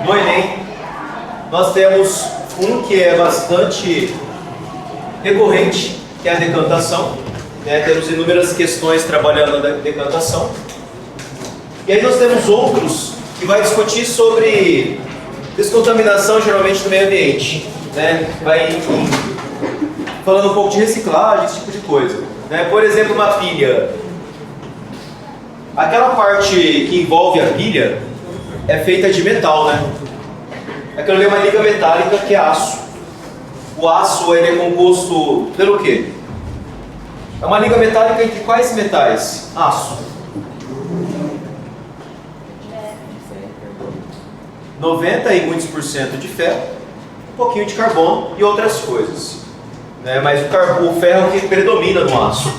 No Enem, nós temos um que é bastante recorrente, que é a decantação. Temos inúmeras questões trabalhando na decantação. E aí nós temos outros que vai discutir sobre descontaminação, geralmente do meio ambiente. Vai falando um pouco de reciclagem, esse tipo de coisa. Por exemplo, uma pilha. Aquela parte que envolve a pilha é feita de metal, Aquilo ali é uma liga metálica que é aço. O aço ele é composto pelo quê? É uma liga metálica entre quais metais? Aço. 90 e muitos por cento de ferro, um pouquinho de carbono e outras coisas. Mas o ferro que predomina no aço.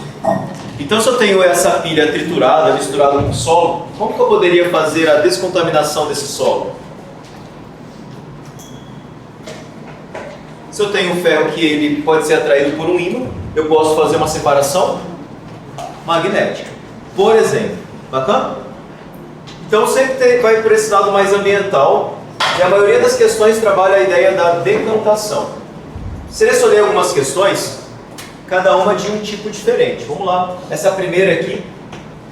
Então, se eu tenho essa pilha triturada, misturada com solo, como que eu poderia fazer a descontaminação desse solo? Se eu tenho um ferro que ele pode ser atraído por um ímã, eu posso fazer uma separação magnética, por exemplo. Bacana? Então sempre vai por esse lado mais ambiental, e a maioria das questões trabalha a ideia da decantação. Selecionei algumas questões, cada uma de um tipo diferente. Vamos lá. Essa primeira aqui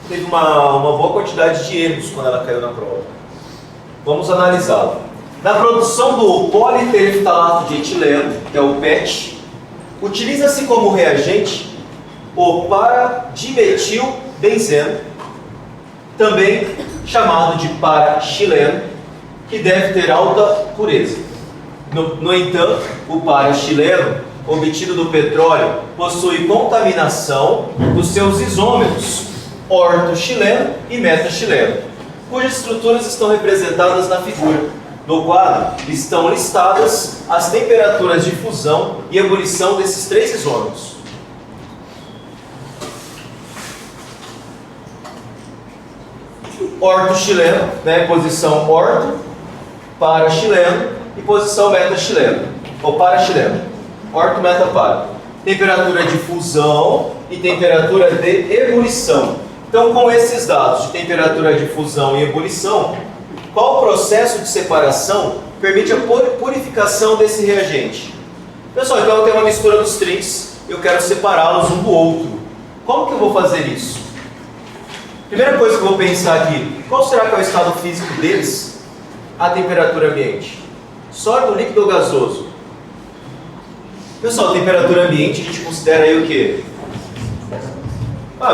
teve uma boa quantidade de erros quando ela caiu na prova. Vamos analisá-la. Na produção do politereftalato de etileno, que é o PET, utiliza-se como reagente o paradimetilbenzeno, também chamado de paraxileno, que deve ter alta pureza. No entanto, o paraxileno, obtido do petróleo, possui contaminação dos seus isômeros, ortoxileno e metaxileno, cujas estruturas estão representadas na figura. No quadro estão listadas as temperaturas de fusão e ebulição desses três isômeros. Ortoxileno, posição orto, paraxileno e posição metaxileno, ou paraxileno. Orto, meta, para. Temperatura de fusão e temperatura de ebulição. Então, com esses dados de temperatura de fusão e ebulição, qual processo de separação permite a purificação desse reagente? Pessoal, então eu tenho uma mistura dos três, eu quero separá-los um do outro. Como que eu vou fazer isso? Primeira coisa que eu vou pensar aqui, qual será que é o estado físico deles à temperatura ambiente? Sólido, líquido ou gasoso? Pessoal, temperatura ambiente a gente considera aí o quê?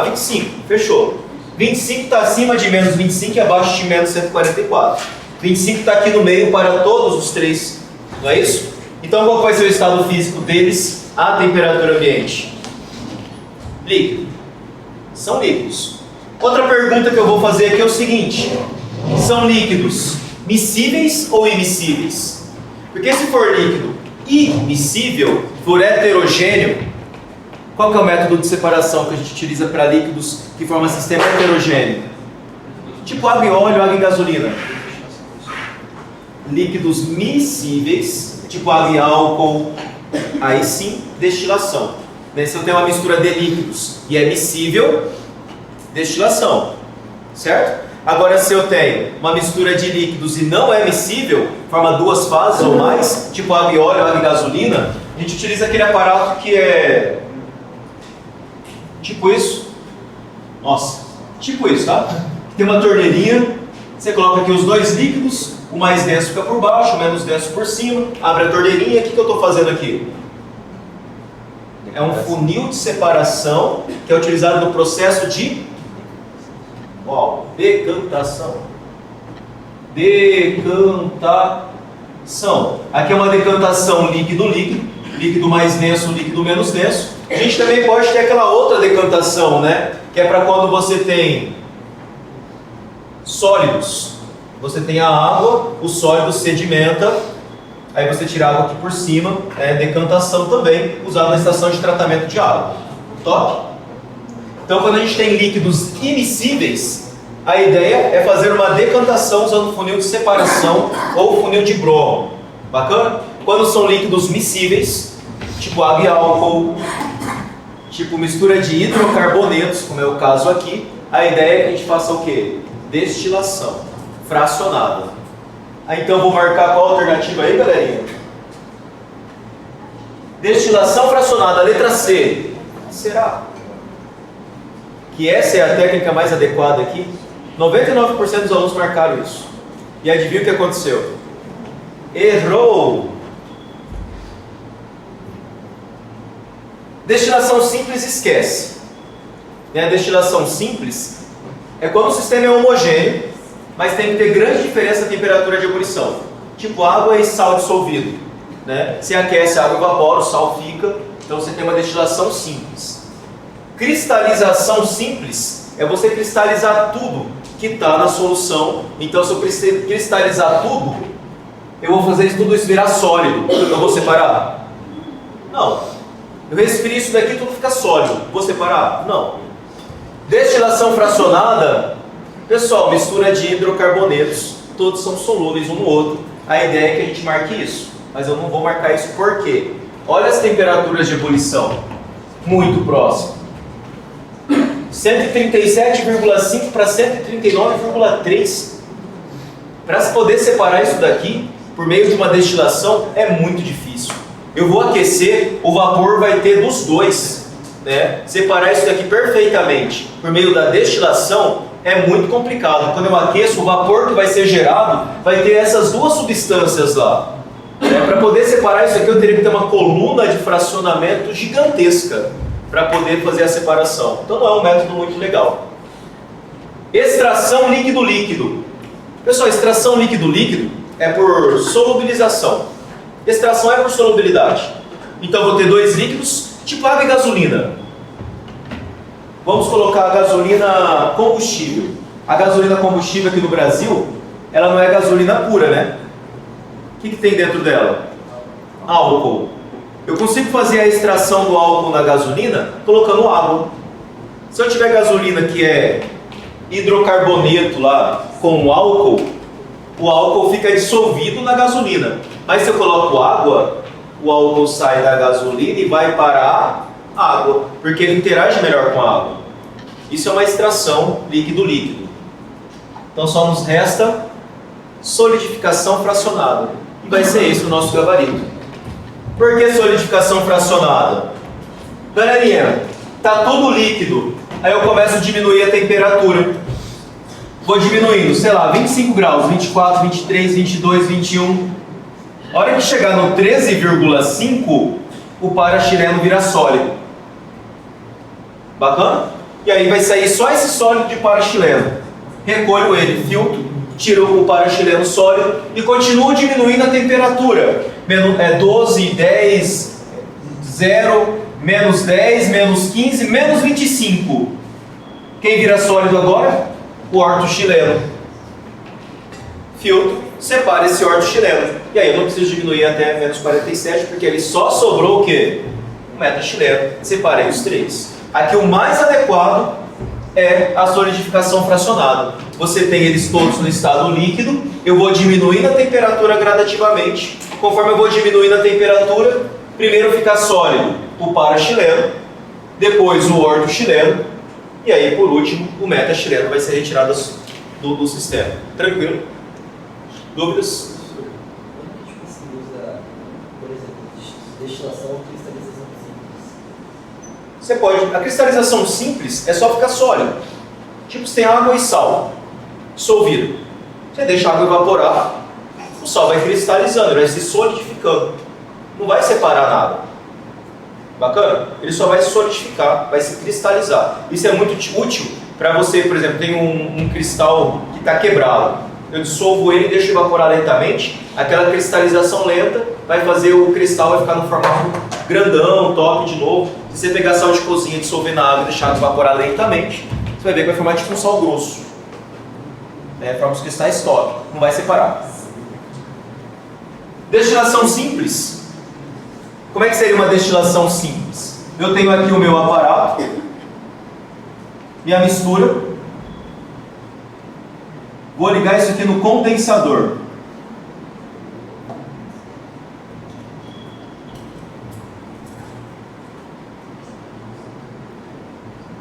25, fechou. 25 está acima de menos 25 e abaixo de menos 144. 25 está aqui no meio para todos os três, não é isso? Então qual vai ser o estado físico deles à temperatura ambiente? Líquido. São líquidos. Outra pergunta que eu vou fazer aqui é o seguinte: são líquidos miscíveis ou immiscíveis? Porque se for líquido immiscível, for heterogêneo, qual que é o método de separação que a gente utiliza para líquidos que formam sistema heterogêneo? Tipo água e óleo, água e gasolina. Líquidos miscíveis, tipo água e álcool, aí sim, destilação. Se eu tenho uma mistura de líquidos e é miscível, destilação. Certo? Agora, se eu tenho uma mistura de líquidos e não é miscível, forma duas fases ou mais, tipo água e óleo, água e gasolina, a gente utiliza aquele aparato que é tipo isso. Nossa, tipo isso, tá? Tem uma torneirinha, você coloca aqui os dois líquidos, o mais denso fica por baixo, o menos denso por cima, abre a torneirinha. O que eu estou fazendo aqui? É um funil de separação que é utilizado no processo de decantação. Decantação. Aqui é uma decantação líquido-líquido, líquido mais denso, líquido menos denso. A gente também pode ter aquela outra decantação, que é para quando você tem sólidos. Você tem a água, o sólido sedimenta, aí você tira a água aqui por cima, decantação também, usada na estação de tratamento de água. Top? Então, quando a gente tem líquidos immiscíveis, a ideia é fazer uma decantação usando funil de separação ou funil de Brown. Bacana? Quando são líquidos miscíveis, tipo água e álcool, tipo mistura de hidrocarbonetos, como é o caso aqui, a ideia é que a gente faça o quê? Destilação fracionada. Então eu vou marcar qual alternativa aí, galerinha? Destilação fracionada, letra C. Será que essa é a técnica mais adequada aqui? 99% dos alunos marcaram isso. E adivinha o que aconteceu? Errou! Destilação simples, esquece. A destilação simples é quando o sistema é homogêneo, mas tem que ter grande diferença na temperatura de ebulição. Tipo água e sal dissolvido. Você aquece, a água evapora, o sal fica. Então você tem uma destilação simples. Cristalização simples é você cristalizar tudo que está na solução. Então se eu cristalizar tudo, eu vou fazer tudo isso virar sólido. Eu vou separar? Não. Eu resfrio isso daqui, tudo fica sólido. Vou separar? Não. Destilação fracionada, pessoal, mistura de hidrocarbonetos. Todos são solúveis um no outro. A ideia é que a gente marque isso. Mas eu não vou marcar isso por quê? Olha as temperaturas de ebulição. Muito próximo. 137,5 para 139,3. Para se poder separar isso daqui, por meio de uma destilação, é muito difícil. Eu vou aquecer, o vapor vai ter dos dois. Separar isso daqui perfeitamente por meio da destilação é muito complicado. Quando eu aqueço, o vapor que vai ser gerado vai ter essas duas substâncias lá. Para poder separar isso aqui, eu teria que ter uma coluna de fracionamento gigantesca para poder fazer a separação. Então não é um método muito legal. Extração líquido-líquido. Pessoal, extração líquido-líquido é por solubilização. Extração é por solubilidade. Então eu vou ter dois líquidos, tipo água e gasolina. Vamos colocar a gasolina combustível. A gasolina combustível aqui no Brasil, ela não é gasolina pura, né? O que tem dentro dela? Álcool. Eu consigo fazer a extração do álcool na gasolina colocando água. Se eu tiver gasolina que é hidrocarboneto lá com álcool, o álcool fica dissolvido na gasolina. Mas se eu coloco água, o álcool sai da gasolina e vai para a água, porque ele interage melhor com a água. Isso é uma extração líquido-líquido. Então só nos resta solidificação fracionada. E vai ser esse o nosso gabarito. Por que solidificação fracionada? Galerinha, está tudo líquido. Aí eu começo a diminuir a temperatura. Vou diminuindo, sei lá, 25 graus, 24, 23, 22, 21. A hora que chegar no 13,5, o parachileno vira sólido. Bacana? E aí vai sair só esse sólido de parachileno. Recolho ele, filtro, tiro o parachileno sólido e continuo diminuindo a temperatura. 12, 10, 0, menos 10, menos 15, menos 25. Quem vira sólido agora? O ortoxileno. Filtro, separa esse ortoxileno. E aí eu não preciso diminuir até menos 47, porque ele só sobrou o quê? O metaxileno. Separei os três. Aqui o mais adequado é a solidificação fracionada. Você tem eles todos no estado líquido, eu vou diminuindo a temperatura gradativamente. Conforme eu vou diminuindo a temperatura, primeiro fica sólido o parachileno, depois o ortoxileno, e aí por último o metaxileno vai ser retirado do sistema. Tranquilo? Dúvidas? Quando a gente usa, por exemplo, destilação ou cristalização simples? Você pode. A cristalização simples é só ficar sólido. Tipo, você tem água e sal dissolvido. Você deixa a água evaporar, o sal vai cristalizando, ele vai se solidificando. Não vai separar nada. Bacana? Ele só vai se solidificar, vai se cristalizar. Isso é muito útil para você, por exemplo, tem um cristal que está quebrado. Eu dissolvo ele e deixo evaporar lentamente. Aquela cristalização lenta vai fazer o cristal vai ficar no formato grandão, top de novo. Se você pegar sal de cozinha, dissolver na água e deixar evaporar lentamente, você vai ver que vai formar tipo um sal grosso. Forma os cristais top, não vai separar. Destilação simples. Como é que seria uma destilação simples? Eu tenho aqui o meu aparato, minha mistura. Vou ligar isso aqui no condensador.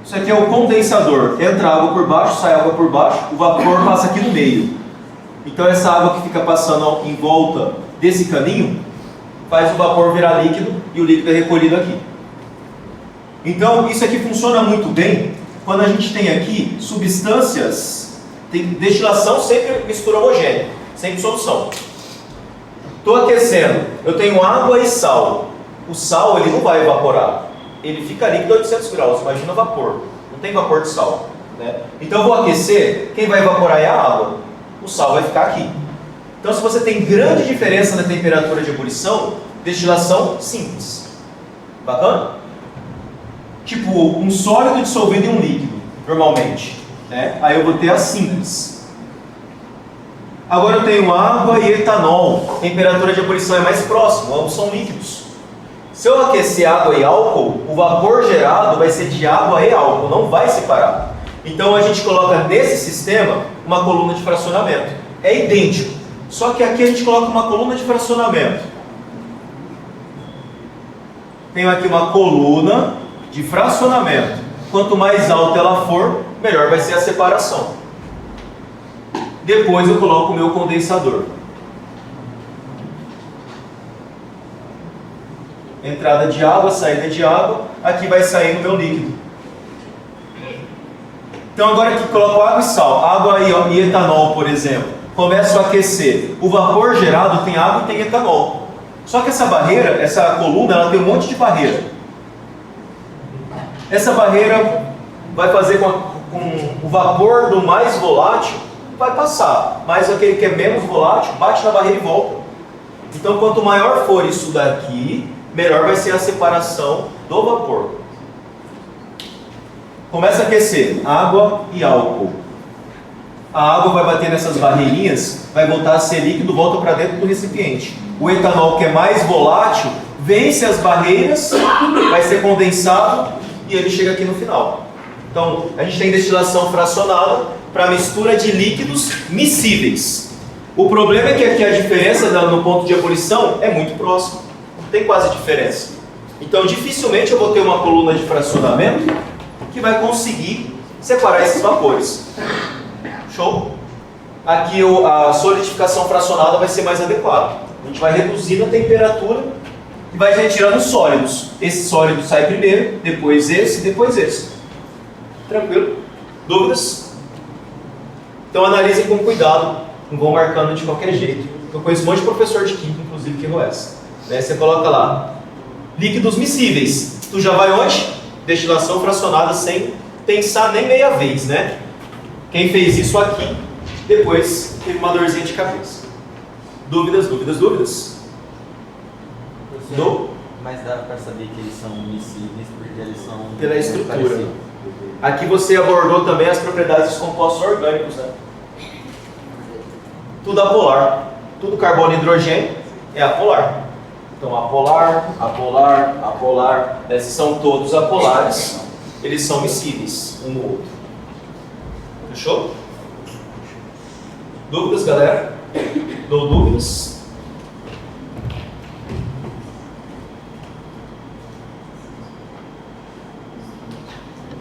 Isso aqui é o condensador. Entra água por baixo, sai água por baixo, o vapor passa aqui no meio. Então essa água que fica passando em volta desse caninho faz o vapor virar líquido e o líquido é recolhido aqui. Então isso aqui funciona muito bem quando a gente tem aqui substâncias, tem destilação sempre mistura homogênea, sempre solução. Estou aquecendo, eu tenho água e sal. O sal ele não vai evaporar, ele fica líquido a 800 graus, imagina vapor, não tem vapor de sal, né? Então eu vou aquecer, quem vai evaporar é a água, o sal vai ficar aqui. Então se você tem grande diferença na temperatura de ebulição, destilação simples. Bacana? Tipo um sólido dissolvido em um líquido, normalmente, né? Aí eu vou ter a simples. Agora eu tenho água e etanol, temperatura de ebulição é mais próxima, ambos são líquidos. Se eu aquecer água e álcool, o vapor gerado vai ser de água e álcool, não vai separar. Então a gente coloca nesse sistema uma coluna de fracionamento. É idêntico, só que aqui a gente coloca uma coluna de fracionamento. Tenho aqui uma coluna de fracionamento. Quanto mais alta ela for, melhor vai ser a separação. Depois eu coloco o meu condensador. Entrada de água, saída de água, aqui vai sair o meu líquido. Então agora aqui coloco água e sal, água e etanol, por exemplo. Começo a aquecer. O vapor gerado tem água e tem etanol. Só que essa barreira, essa coluna, ela tem um monte de barreira. Essa barreira vai fazer com o vapor do mais volátil vai passar, mas aquele que é menos volátil bate na barreira e volta. Então quanto maior for isso daqui, melhor vai ser a separação do vapor. Começa a aquecer água e álcool. A água vai bater nessas barreirinhas, vai voltar a ser líquido, volta para dentro do recipiente. O etanol, que é mais volátil, vence as barreiras, vai ser condensado e ele chega aqui no final. Então, a gente tem destilação fracionada para mistura de líquidos miscíveis. O problema é que aqui a diferença no ponto de ebulição é muito próximo. Não tem quase diferença. Então, dificilmente eu vou ter uma coluna de fracionamento que vai conseguir separar esses vapores. Show? Aqui a solidificação fracionada vai ser mais adequada. A gente vai reduzindo a temperatura e vai retirando os sólidos. Esse sólido sai primeiro, depois esse. Tranquilo? Dúvidas? Então analisem com cuidado, não vão marcando de qualquer jeito. Eu conheço um monte de professor de química, inclusive, que errou essa. Daí você coloca lá, líquidos miscíveis. Tu já vai onde? Destilação fracionada sem pensar nem meia vez, né? Quem fez isso aqui, depois teve uma dorzinha de cabeça. Dúvidas? Mas dá para saber que eles são miscíveis porque eles são... Pela estrutura. Aqui você abordou também as propriedades dos compostos orgânicos, né? Tudo apolar. Tudo carbono e hidrogênio é apolar. Então apolar. Esses são todos apolares. Eles são miscíveis um no outro. Fechou? Dúvidas, galera? Dou dúvidas?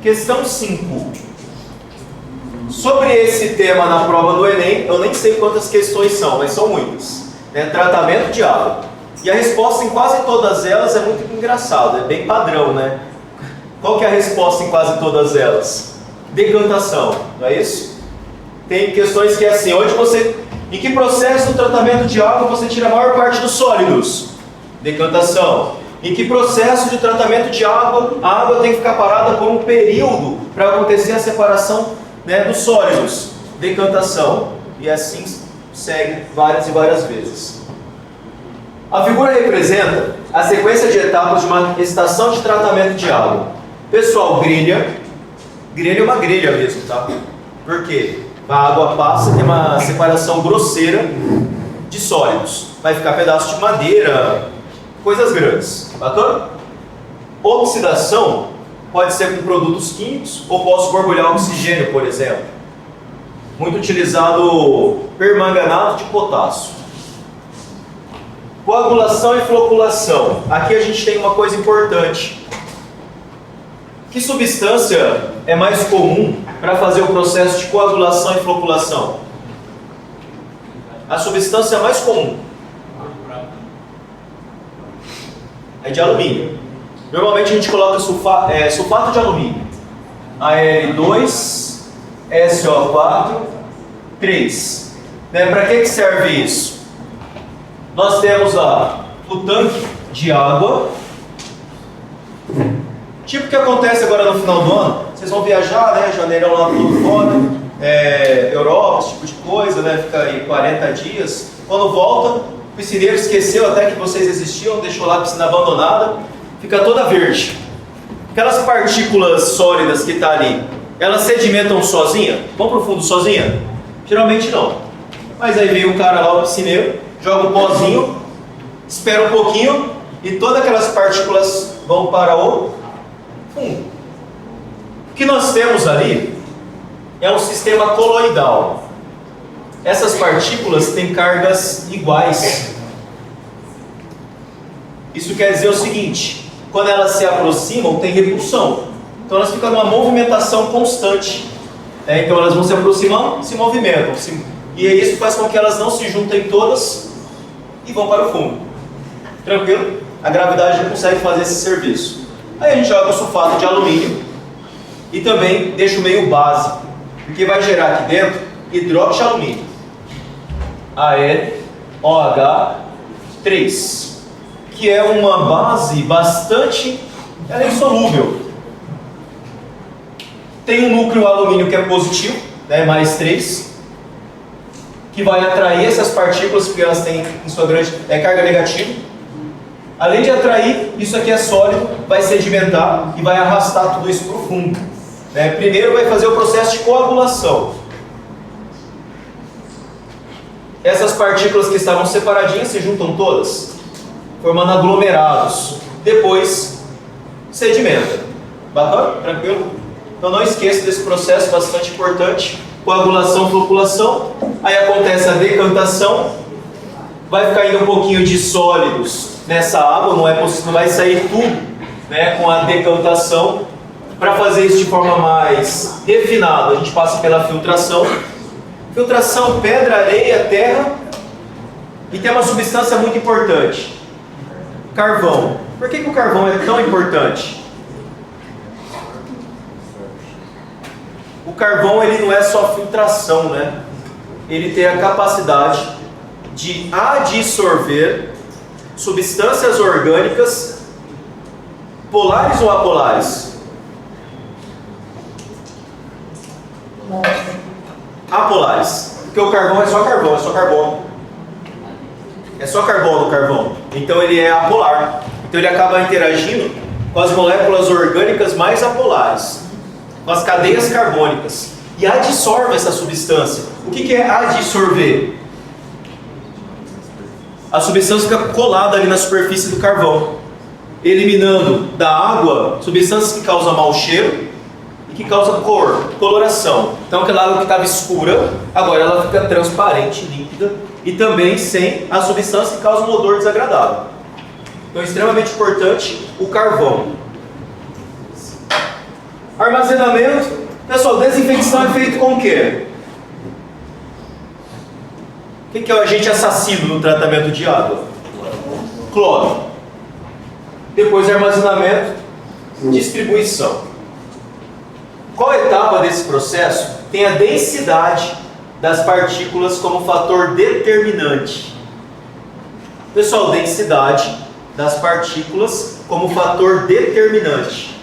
Questão 5. Sobre esse tema na prova do Enem, eu nem sei quantas questões são, mas são muitas. Tratamento de água. E a resposta em quase todas elas é muito engraçada, é bem padrão, né? Qual que é a resposta em quase todas elas? Decantação, não é isso? Tem questões que é assim, em que processo do tratamento de água você tira a maior parte dos sólidos? Decantação. Em que processo de tratamento de água, a água tem que ficar parada por um período para acontecer a separação, né, dos sólidos? Decantação. E assim segue várias e várias vezes. A figura representa a sequência de etapas de uma estação de tratamento de água. Pessoal, grelha é uma grelha mesmo, tá? Por quê? A água passa, tem uma separação grosseira de sólidos. Vai ficar pedaço de madeira, coisas grandes. Bacana? Oxidação pode ser com produtos químicos ou posso borbulhar oxigênio, por exemplo. Muito utilizado permanganato de potássio. Coagulação e floculação. Aqui a gente tem uma coisa importante. Que substância é mais comum para fazer o processo de coagulação e floculação? A substância mais comum é de alumínio. Normalmente a gente coloca sulfato de alumínio. Al2SO4 3. Para que serve isso? Nós temos lá o tanque de água. Tipo o que acontece agora no final do ano. Vocês vão viajar, né? Janeirão lá tudo fora. Europa, esse tipo de coisa, né? Fica aí 40 dias. Quando volta, o piscineiro esqueceu até que vocês existiam, deixou lá a piscina abandonada, fica toda verde. Aquelas partículas sólidas que tá ali, elas sedimentam sozinha? Vão pro fundo sozinha? Geralmente não. Mas aí vem o cara lá, o piscineiro, joga um pozinho, espera um pouquinho e todas aquelas partículas vão para o fundo. O que nós temos ali é um sistema coloidal. Essas partículas têm cargas iguais. Isso quer dizer o seguinte: quando elas se aproximam, tem repulsão. Então elas ficam numa movimentação constante. Então elas vão se aproximando, se movimentam. E isso faz com que elas não se juntem todas e vão para o fundo. Tranquilo? A gravidade não consegue fazer esse serviço. Aí a gente joga o sulfato de alumínio e também deixa o meio base, porque vai gerar aqui dentro hidróxido de alumínio, AlOH3, que é uma base bastante, ela é insolúvel. Tem um núcleo alumínio que é positivo, né, mais 3, que vai atrair essas partículas, porque elas têm em sua grande carga negativa. Além de atrair, isso aqui é sólido, vai sedimentar e vai arrastar tudo isso para o fundo. Primeiro vai fazer o processo de coagulação. Essas partículas que estavam separadinhas se juntam todas, formando aglomerados. Depois, sedimenta. Bacana? Tranquilo? Então não esqueça desse processo bastante importante. Coagulação, floculação. Aí acontece a decantação. Vai ficar indo um pouquinho de sólidos nessa água, não vai sair tudo, com a decantação. Para fazer isso de forma mais refinada, a gente passa pela filtração. Filtração, pedra, areia, terra. E tem uma substância muito importante: carvão. Por que o carvão é tão importante? O carvão, ele não é só filtração, né? Ele tem a capacidade de adsorver substâncias orgânicas, polares ou apolares? Apolares. Porque o carvão é só carvão, é só carbono. É só carbono o carvão. Então ele é apolar. Então ele acaba interagindo com as moléculas orgânicas mais apolares, com as cadeias carbônicas, e adsorve essa substância. O que é adsorver? A substância fica colada ali na superfície do carvão, eliminando da água substâncias que causam mau cheiro e que causam coloração. Então aquela água que estava escura, agora ela fica transparente, límpida, e também sem a substância que causa um odor desagradável. Então é extremamente importante o carvão. Armazenamento. Pessoal, desinfecção é feito com o quê? O que é o agente assassino no tratamento de água? Cloro. Depois armazenamento, distribuição. Qual etapa desse processo tem a densidade das partículas como fator determinante? Pessoal, densidade das partículas como fator determinante.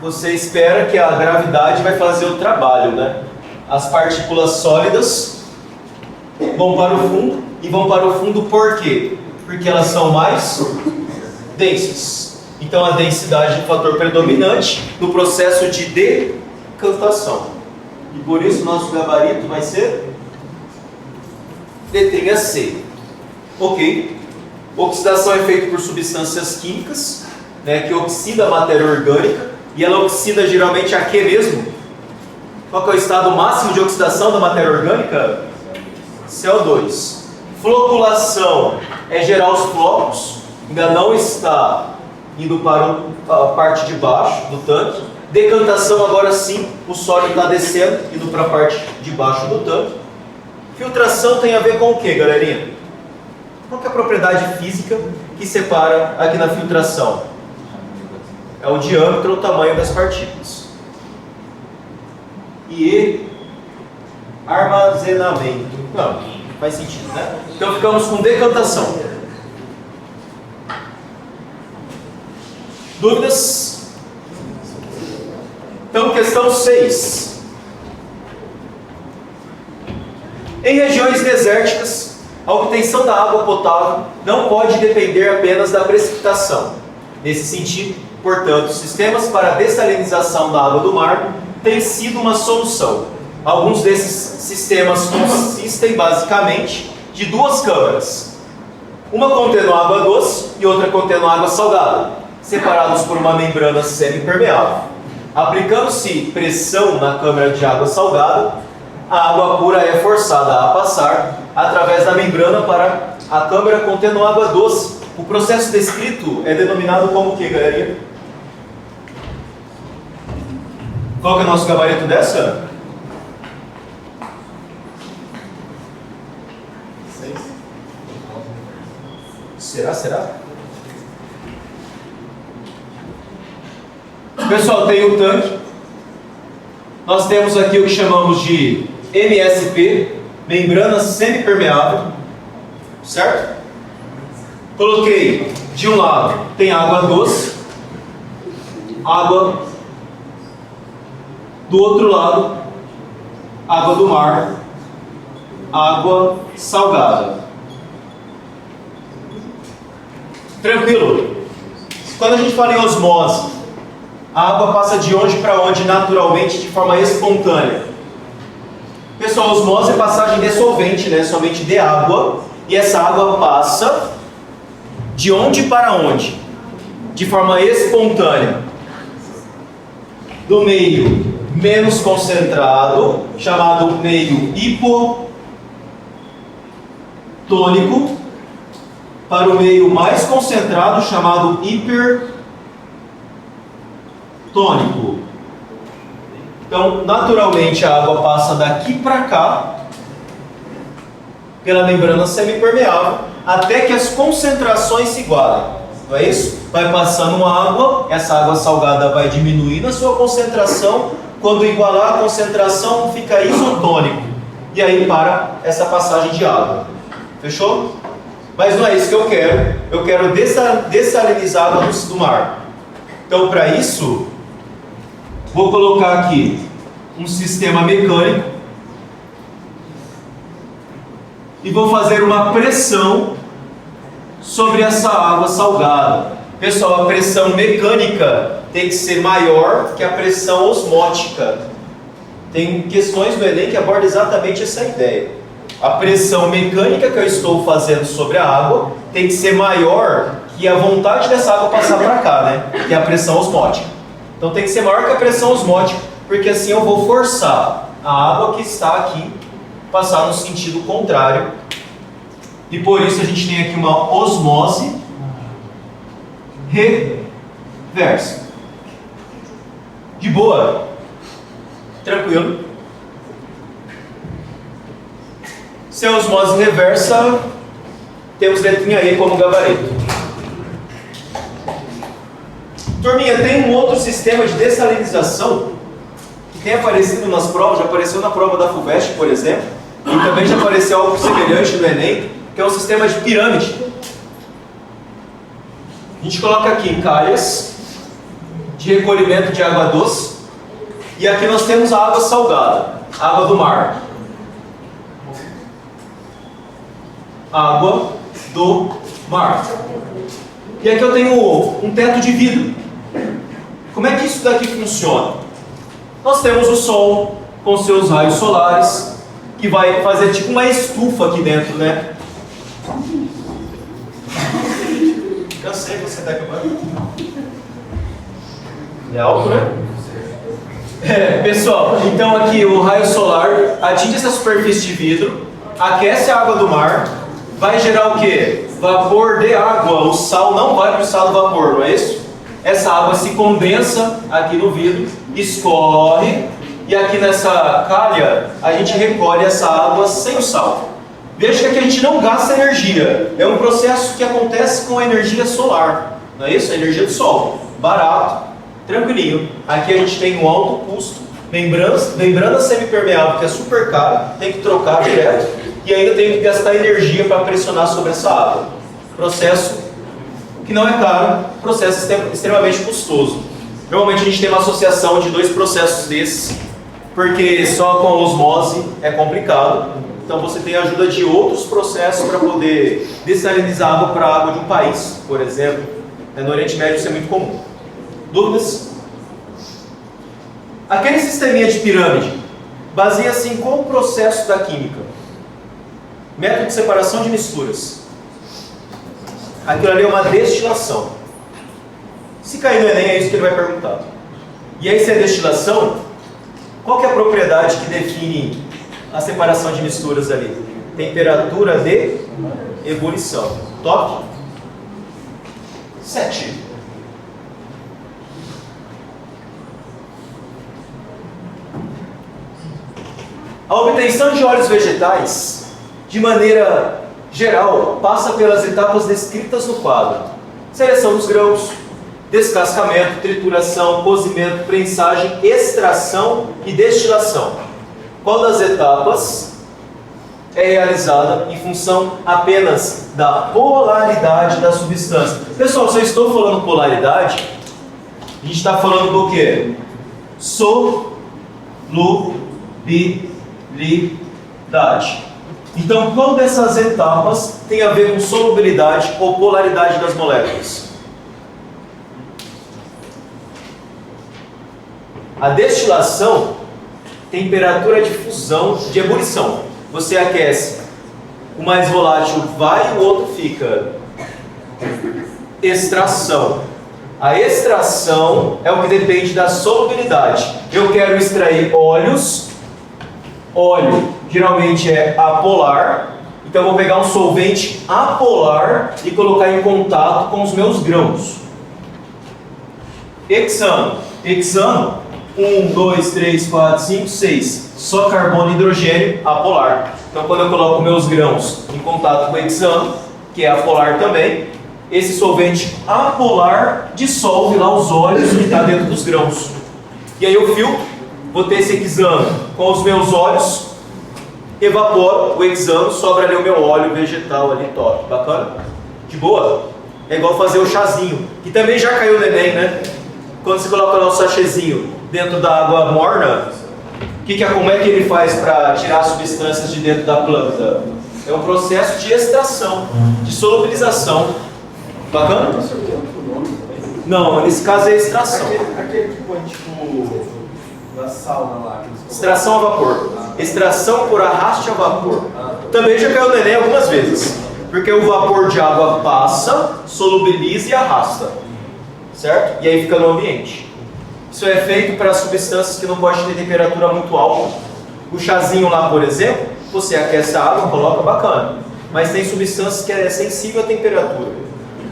Você espera que a gravidade vai fazer o trabalho, né? As partículas sólidas vão para o fundo, e vão para o fundo por quê? Porque elas são mais densas. Então a densidade é o fator predominante no processo de decantação. E por isso nosso gabarito vai ser letrinha C. Ok? Oxidação é feita por substâncias químicas, que oxida a matéria orgânica, e ela oxida geralmente a que mesmo? Qual que é o estado máximo de oxidação da matéria orgânica? CO2. Floculação é gerar os flocos, ainda não está indo para a parte de baixo do tanque, Decantação, agora sim, o sólido está descendo, indo para a parte de baixo do tanque. Filtração tem a ver com o que, galerinha? Qual que é a propriedade física que separa aqui na filtração? É o diâmetro ou o tamanho das partículas. E armazenamento. Não, faz sentido, né? Então ficamos com decantação. Dúvidas? Então, questão 6. Em regiões desérticas, a obtenção da água potável não pode depender apenas da precipitação. Nesse sentido, portanto, sistemas para dessalinização da água do mar têm sido uma solução. Alguns desses sistemas consistem basicamente de duas câmaras, uma contendo água doce e outra contendo água salgada, separados por uma membrana semipermeável. Aplicando-se pressão na câmara de água salgada, a água pura é forçada a passar através da membrana para a câmara contendo água doce. O processo descrito é denominado como o que, galerinha? Qual que é o nosso gabarito dessa? 6. Será? Pessoal, tem o tanque. Nós temos aqui o que chamamos de MSP, membrana semipermeável, certo? Coloquei de um lado, tem água doce, água do outro lado, água do mar, água salgada. Tranquilo? Quando a gente fala em osmose, a água passa de onde para onde naturalmente, de forma espontânea? Pessoal, a osmose é passagem de solvente, né? Somente de água. E essa água passa de onde para onde? De forma espontânea. Do meio menos concentrado, chamado meio hipotônico, para o meio mais concentrado, chamado hipertônico. Então, naturalmente, a água passa daqui para cá, pela membrana semipermeável, até que as concentrações se igualem. Não é isso? Vai passando água, essa água salgada vai diminuindo a sua concentração. Quando igualar a concentração, fica isotônico. E aí para essa passagem de água. Fechou? Mas não é isso que eu quero. Eu quero dessalinizar a água do mar. Então, para isso, vou colocar aqui um sistema mecânico e vou fazer uma pressão sobre essa água salgada. Pessoal, a pressão mecânica tem que ser maior que a pressão osmótica. Tem questões do Enem que abordam exatamente essa ideia. A pressão mecânica que eu estou fazendo sobre a água tem que ser maior que a vontade dessa água passar para cá, né? Que é a pressão osmótica. Então tem que ser maior que a pressão osmótica, porque assim eu vou forçar a água que está aqui passar no sentido contrário. E por isso a gente tem aqui uma osmose reversa. De boa? Tranquilo? Se é osmose reversa, temos letrinha E como gabarito. Turminha, tem um outro sistema de dessalinização que tem aparecido nas provas, já apareceu na prova da FUVEST, por exemplo, e também já apareceu algo semelhante no Enem, que é um sistema de pirâmide. A gente coloca aqui calhas de recolhimento de água doce, e aqui nós temos a água salgada, água do mar. Água do mar. E aqui eu tenho um teto de vidro. Como é que isso daqui funciona? Nós temos o Sol com seus raios solares, que vai fazer tipo uma estufa aqui dentro, né? Eu sei que você está acabando. É alto, né? Pessoal, então aqui o raio solar atinge essa superfície de vidro, aquece a água do mar, vai gerar o quê? Vapor de água. O sal não vai para o estado do vapor, não é isso? essa água se condensa aqui no vidro, escorre, e aqui nessa calha a gente recolhe essa água sem o sal. Veja que aqui a gente não gasta energia, é um processo que acontece com a energia solar, não é isso? A energia do sol, barato, tranquilinho. Aqui a gente tem um alto custo, membrana semipermeável que é super cara, tem que trocar direto, e ainda tem que gastar energia para pressionar sobre essa água. Processo que não é caro, processo extremamente custoso. Normalmente a gente tem uma associação de dois processos desses, porque só com a osmose é complicado. Então você tem a ajuda de outros processos para poder dessalinizar água para a água de um país, por exemplo. No Oriente Médio isso é muito comum. Dúvidas? Aquele sisteminha de pirâmide baseia-se em qual processo da química? Método de separação de misturas. Aquilo ali é uma destilação. Se cair no Enem é isso que ele vai perguntar. E aí se é destilação, qual que é a propriedade que define a separação de misturas ali? Temperatura de ebulição. Top? 7. A obtenção de óleos vegetais, de maneira geral, passa pelas etapas descritas no quadro. Seleção dos grãos, descascamento, trituração, cozimento, prensagem, extração e destilação. Qual das etapas é realizada em função apenas da polaridade da substância? Pessoal, se eu estou falando polaridade, a gente está falando do quê? Solubilidade. Então, qual dessas etapas tem a ver com solubilidade ou polaridade das moléculas? A destilação, temperatura de fusão, de ebulição. Você aquece, o mais volátil vai e o outro fica. Extração. A extração é o que depende da solubilidade. Eu quero extrair óleos. Óleo geralmente é apolar, então eu vou pegar um solvente apolar e colocar em contato com os meus grãos. Hexano. Hexano, 1, 2, 3, 4, 5, 6. Só carbono e hidrogênio apolar. Então quando eu coloco meus grãos em contato com o hexano, que é apolar também, esse solvente apolar dissolve lá os óleos que está dentro dos grãos. E aí eu filtro, vou ter esse hexano com os meus óleos, evaporo o hexano, sobra ali o meu óleo vegetal ali, top, bacana? De boa? É igual fazer o chazinho, que também já caiu no Enem, né? Quando você coloca lá o sachêzinho dentro da água morna, como é que ele faz para tirar substâncias de dentro da planta? É um processo de extração, de solubilização. Bacana? Não, nesse caso é extração. Aquele que põe tipo da sauna lá. Extração a vapor. Extração por arraste a vapor. Também já caiu no Enem algumas vezes. Porque o vapor de água passa, solubiliza e arrasta. Certo? E aí fica no ambiente. Isso é feito para substâncias que não podem ter temperatura muito alta. O chazinho lá, por exemplo, você aquece a água, coloca, bacana. Mas tem substâncias que é sensível à temperatura.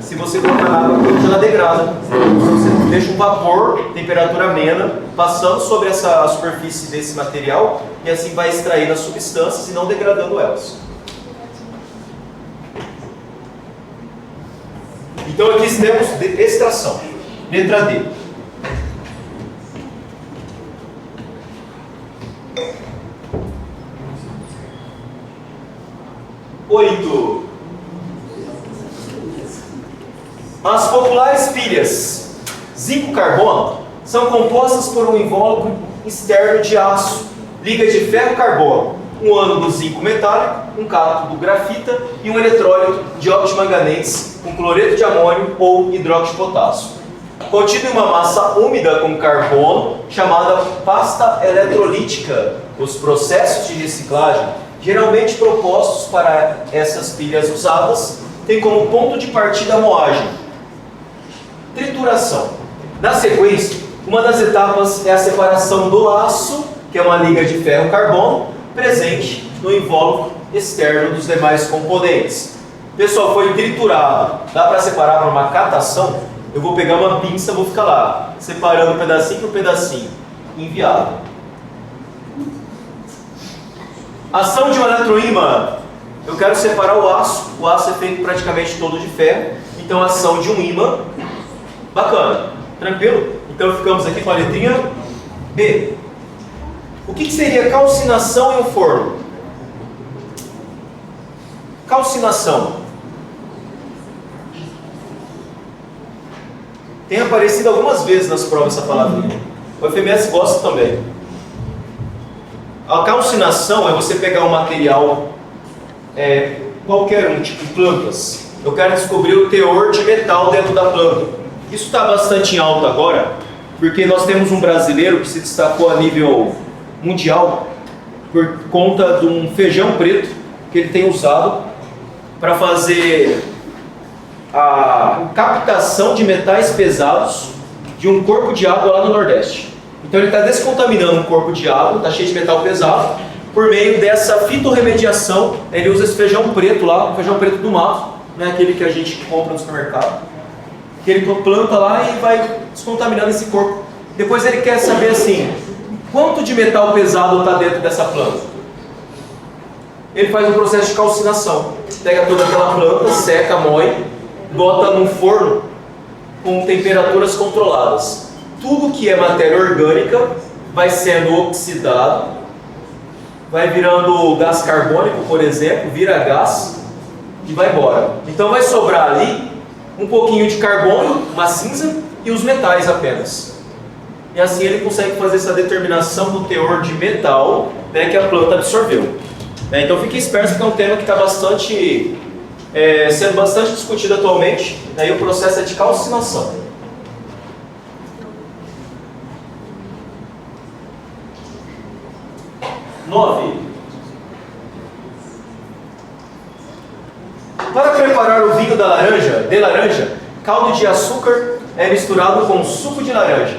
Se você colocar na água, ela degrada. Você deixa um vapor, temperatura amena, passando sobre essa superfície desse material e assim vai extraindo as substâncias e não degradando elas. Então aqui temos extração. Letra D. Oito. As populares pilhas zinco-carbono são compostas por um invólucro externo de aço, liga de ferro-carbono, um ânodo zinco metálico, um cátodo grafita e um eletrólito de óxido de manganês com cloreto de amônio ou hidróxido de potássio. Contido em uma massa úmida com carbono, chamada pasta eletrolítica. Os processos de reciclagem, geralmente propostos para essas pilhas usadas, têm como ponto de partida a moagem. Trituração. Na sequência, uma das etapas é a separação do aço, que é uma liga de ferro-carbono, presente no invólucro externo dos demais componentes. Pessoal, foi triturado. Dá para separar para uma catação? eu vou pegar uma pinça, vou ficar lá, separando pedacinho por pedacinho. Inviável. Ação de um eletroímã. Eu quero separar o aço é feito praticamente todo de ferro, então a ação de um ímã, bacana, tranquilo? Então ficamos aqui com a letrinha B. O que seria calcinação em um forno? Calcinação. Tem aparecido algumas vezes nas provas essa palavrinha. O FMS gosta também. A calcinação é você pegar um material qualquer um, tipo plantas. Eu quero descobrir o teor de metal dentro da planta. Isso está bastante em alta agora, porque nós temos um brasileiro que se destacou a nível mundial por conta de um feijão preto que ele tem usado para fazer a captação de metais pesados de um corpo de água lá no Nordeste. Então ele está descontaminando um corpo de água, está cheio de metal pesado, por meio dessa fitorremediação. Ele usa esse feijão preto lá, o feijão preto do mato, né, aquele que a gente compra no supermercado, que ele planta lá e vai descontaminando esse corpo. Depois ele quer saber assim, quanto de metal pesado está dentro dessa planta. Ele faz um processo de calcinação, pega toda aquela planta, seca, moe, bota num forno com temperaturas controladas. Tudo que é matéria orgânica vai sendo oxidado, vai virando gás carbônico, por exemplo, vira gás e vai embora. Então vai sobrar ali um pouquinho de carbono, uma cinza e os metais apenas. E assim ele consegue fazer essa determinação do teor de metal, né, que a planta absorveu. Então fique esperto, porque é um tema que está sendo bastante discutido atualmente. Daí o processo é de calcinação. Para preparar o vinho de laranja, caldo de açúcar é misturado com suco de laranja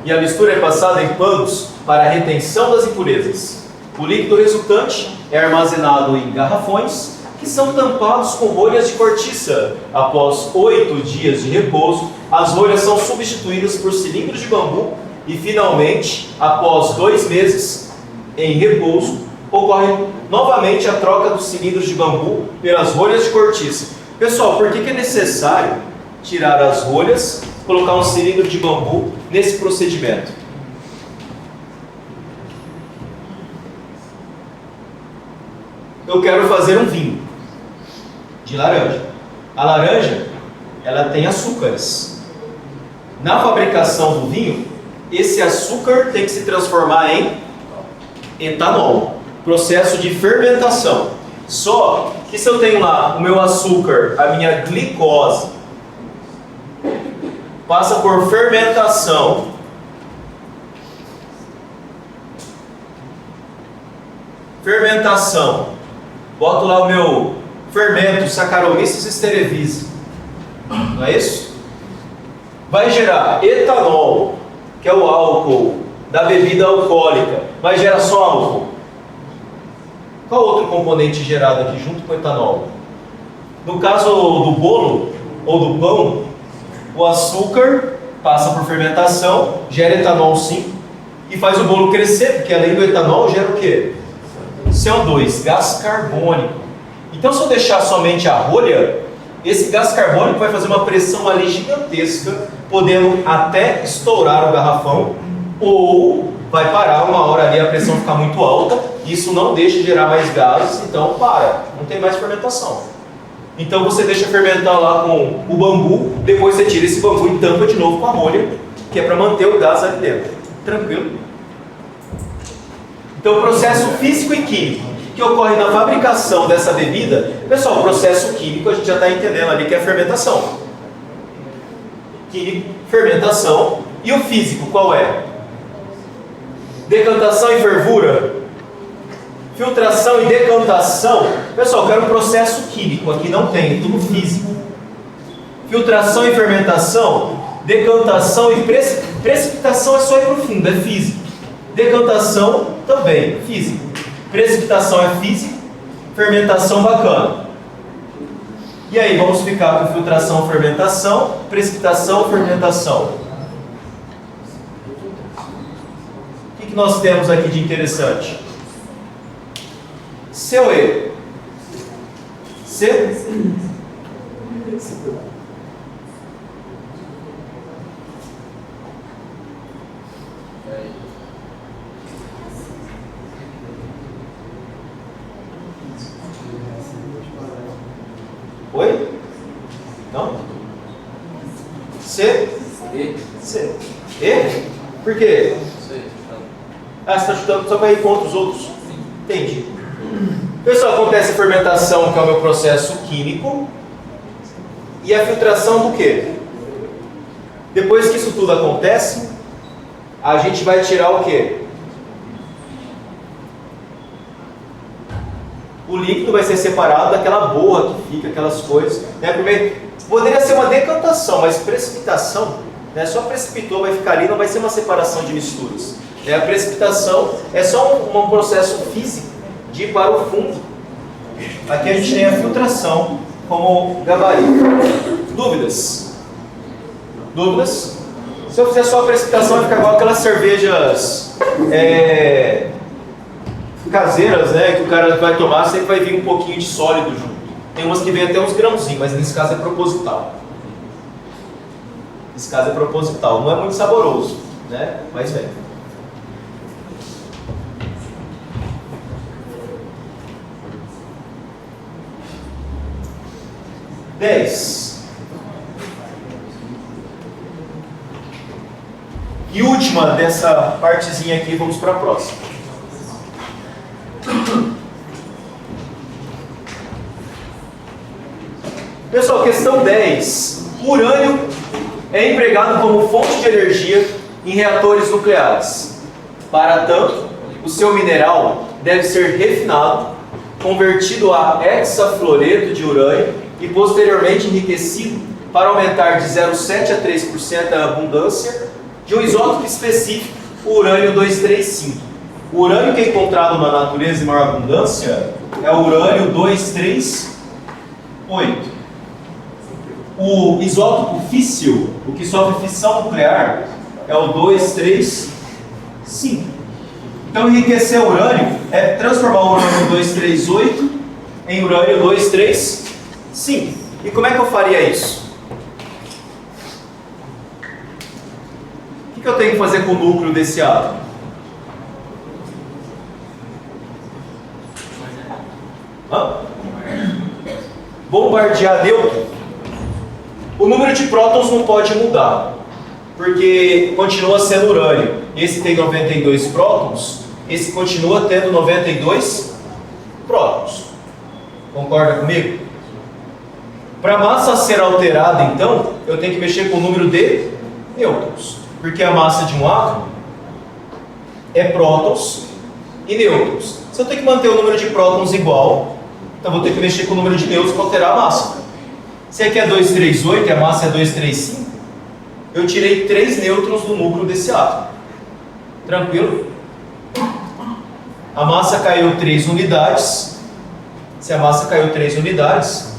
e a mistura é passada em panos para a retenção das impurezas. O líquido resultante é armazenado em garrafões que são tampados com rolhas de cortiça. Após 8 dias de repouso, as rolhas são substituídas por cilindros de bambu e, finalmente, após 2 meses em repouso, ocorre novamente a troca dos cilindros de bambu pelas rolhas de cortiça. Pessoal, por que é necessário tirar as rolhas, colocar um cilindro de bambu nesse procedimento? Eu quero fazer um vinho de laranja. A laranja, ela tem açúcares. Na fabricação do vinho, esse açúcar tem que se transformar em etanol. Processo de fermentação. Só que se eu tenho lá o meu açúcar, a minha glicose, passa por fermentação, boto lá o meu fermento Saccharomyces cerevisiae, não é isso? Vai gerar etanol, que é o álcool da bebida alcoólica, mas gera só álcool. Qual outro componente gerado aqui junto com o etanol? No caso do bolo ou do pão, o açúcar passa por fermentação, gera etanol sim, e faz o bolo crescer, porque além do etanol gera o quê? CO2, gás carbônico. Então se eu deixar somente a rolha, esse gás carbônico vai fazer uma pressão ali gigantesca, podendo até estourar o garrafão, ou vai parar uma hora ali, a pressão ficar muito alta, isso não deixa de gerar mais gases, então para, não tem mais fermentação. Então você deixa fermentar lá com o bambu, depois você tira esse bambu e tampa de novo com a rolha, que é para manter o gás ali dentro. Tranquilo? Então o processo físico e químico que ocorre na fabricação dessa bebida, pessoal, o processo químico a gente já está entendendo ali que é a fermentação. Químico, fermentação, e o físico qual é? Decantação e fervura, filtração e decantação. Pessoal, eu quero um processo químico, aqui não tem, tudo físico. Filtração e fermentação, decantação e precipitação é só ir para o fundo, é físico. Decantação também, físico. Precipitação é físico, fermentação bacana. E aí, vamos ficar com filtração, fermentação, precipitação, fermentação. O que nós temos aqui de interessante? C ou E? C? Oi? Não? C? E? C. E? Por quê? Ah, você está chutando só para ir contra os outros? Entendi. Pessoal, acontece a fermentação, que é o meu processo químico. E a filtração do quê? Depois que isso tudo acontece, a gente vai tirar o quê? O líquido vai ser separado daquela borra que fica, aquelas coisas. Né? Primeiro, poderia ser uma decantação, mas precipitação, né? Só precipitou, vai ficar ali, não vai ser uma separação de misturas. A precipitação é só um processo físico de ir para o fundo. Aqui a gente tem a filtração como gabarito. Dúvidas? Dúvidas? Se eu fizer só a precipitação, vai ficar igual aquelas cervejas caseiras, né, que o cara vai tomar, sempre vai vir um pouquinho de sólido junto. Tem umas que vem até uns grãozinhos, mas nesse caso é proposital. Nesse caso é proposital. Não é muito saboroso, né? Mas vem. E última dessa partezinha aqui, vamos para a próxima. Pessoal, questão 10. O urânio é empregado como fonte de energia em reatores nucleares. Para tanto, o seu mineral deve ser refinado, convertido a hexafluoreto de urânio e posteriormente enriquecido para aumentar de 0,7 a 3% a abundância de um isótopo específico, o urânio 235. O urânio que é encontrado na natureza em maior abundância é o urânio 238. O isótopo físsil, o que sofre fissão nuclear, é o 235. Então, enriquecer o urânio é transformar o urânio 238 em urânio 235. E como é que eu faria isso? O que eu tenho que fazer com o núcleo desse átomo? Bombardear nêutron. O número de prótons não pode mudar, porque continua sendo urânio. Esse tem 92 prótons, esse continua tendo 92 prótons. Concorda comigo? Para a massa ser alterada, então, eu tenho que mexer com o número de nêutrons, porque a massa de um átomo é prótons e nêutrons. Se eu tenho que manter o número de prótons igual, então vou ter que mexer com o número de nêutrons para alterar a massa. Se aqui é 238 e a massa é 235, eu tirei 3 nêutrons do núcleo desse átomo. Tranquilo? A massa caiu 3 unidades. Se a massa caiu 3 unidades,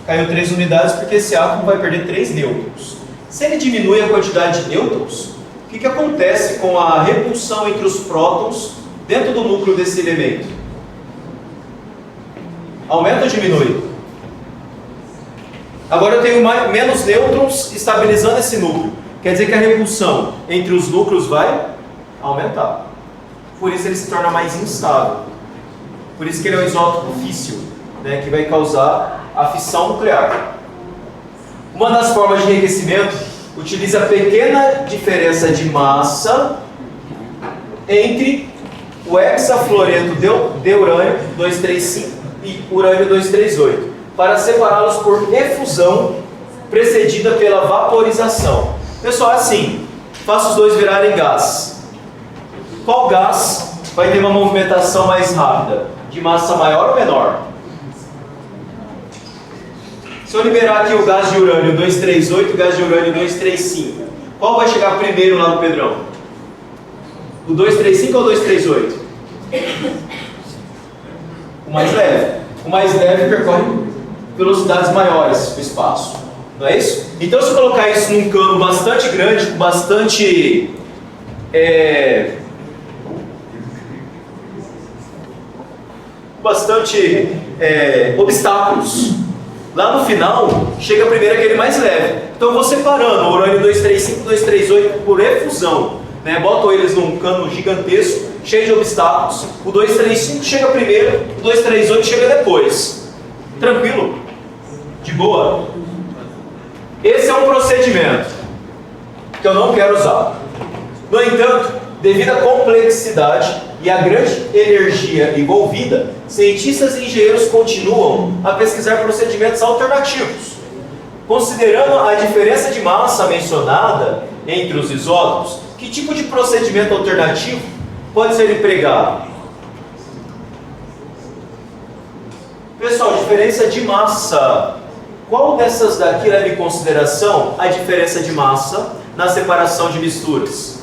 caiu 3 unidades porque esse átomo vai perder 3 nêutrons. Se ele diminui a quantidade de nêutrons, o que acontece com a repulsão entre os prótons dentro do núcleo desse elemento? Aumenta ou diminui? Agora eu tenho menos nêutrons estabilizando esse núcleo. Quer dizer que a repulsão entre os núcleos vai aumentar. Por isso ele se torna mais instável. Por isso que ele é um isótopo físsil, né, que vai causar a fissão nuclear. Uma das formas de enriquecimento utiliza a pequena diferença de massa entre o hexafluoreto de urânio 235 e urânio 238. Para separá-los por efusão precedida pela vaporização. Pessoal, assim, faço os dois virarem gás. Qual gás vai ter uma movimentação mais rápida? De massa maior ou menor? Se eu liberar aqui o gás de urânio 238 e o gás de urânio 235, qual vai chegar primeiro lá no Pedrão? O 235 ou o 238? O mais leve. O mais leve percorre velocidades maiores do espaço. Não é isso? Então, se eu colocar isso num cano bastante grande, com bastante obstáculos, lá no final, chega primeiro aquele mais leve. Então eu vou separando o urânio 235 e 238 por efusão, né? Boto eles num cano gigantesco, cheio de obstáculos. O 235 chega primeiro, o 238 chega depois. Tranquilo? De boa? Esse é um procedimento que eu não quero usar. No entanto, devido à complexidade e à grande energia envolvida, cientistas e engenheiros continuam a pesquisar procedimentos alternativos. Considerando a diferença de massa mencionada entre os isótopos, que tipo de procedimento alternativo pode ser empregado? Pessoal, diferença de massa. Qual dessas daqui leva em consideração a diferença de massa na separação de misturas?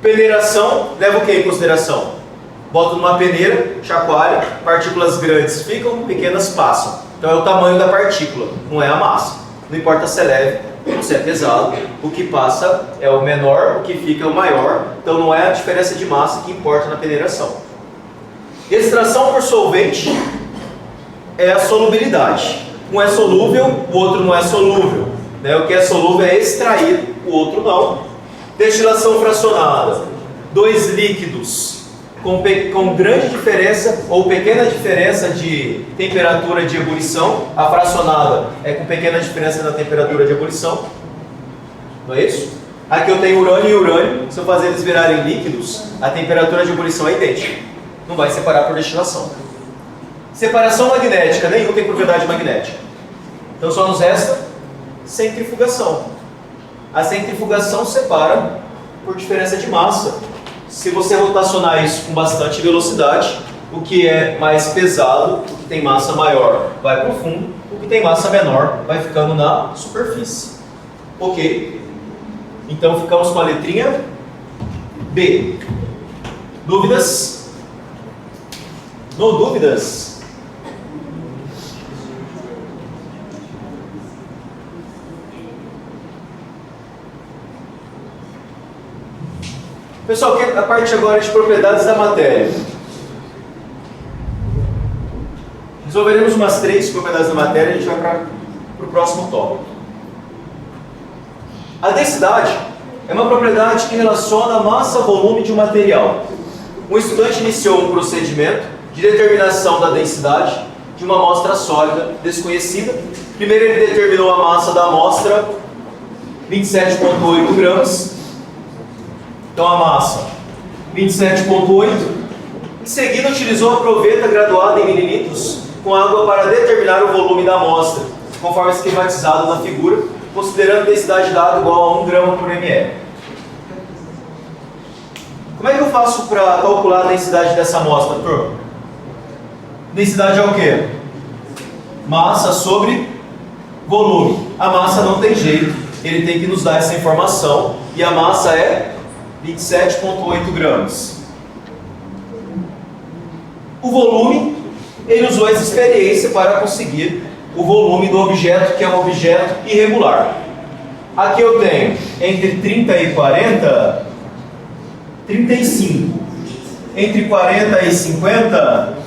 Peneiração leva o que em consideração? Boto numa peneira, chacoalha, partículas grandes ficam, pequenas passam. Então é o tamanho da partícula, não é a massa. Não importa se é leve ou se é pesado, o que passa é o menor, o que fica é o maior. Então não é a diferença de massa que importa na peneiração. Extração por solvente é a solubilidade. Um é solúvel, o outro não é solúvel. O que é solúvel é extraído, o outro não. Destilação fracionada. Dois líquidos com grande diferença ou pequena diferença de temperatura de ebulição. A fracionada é com pequena diferença na temperatura de ebulição. Não é isso? Aqui eu tenho urânio e urânio. Se eu fazer eles virarem líquidos, a temperatura de ebulição é idêntica. Não vai separar por destilação. Separação magnética. Nenhum tem propriedade magnética. Então só nos resta centrifugação. A centrifugação separa por diferença de massa. Se você rotacionar isso com bastante velocidade, o que é mais pesado, o que tem massa maior, vai para o fundo, o que tem massa menor vai ficando na superfície. Ok? Então ficamos com a letrinha B. Dúvidas? No dúvidas? Pessoal, a parte agora de propriedades da matéria. Resolveremos umas 3 propriedades da matéria e a gente vai para o próximo tópico. A densidade é uma propriedade que relaciona a massa-volume de um material. Um estudante iniciou um procedimento de determinação da densidade de uma amostra sólida desconhecida. Primeiro ele determinou a massa da amostra, 27,8 gramas. Então a massa, 27,8. Em seguida utilizou a proveta graduada em mililitros com água para determinar o volume da amostra, conforme esquematizado na figura, considerando a densidade da água igual a 1 grama por ml. Como é que eu faço para calcular a densidade dessa amostra, turma? Densidade é o quê? Massa sobre volume. A massa não tem jeito, ele tem que nos dar essa informação, e a massa é 27,8 gramas. O volume, ele usou essa experiência para conseguir o volume do objeto, que é um objeto irregular. Aqui eu tenho entre 30 e 40, 35. Entre 40 e 50,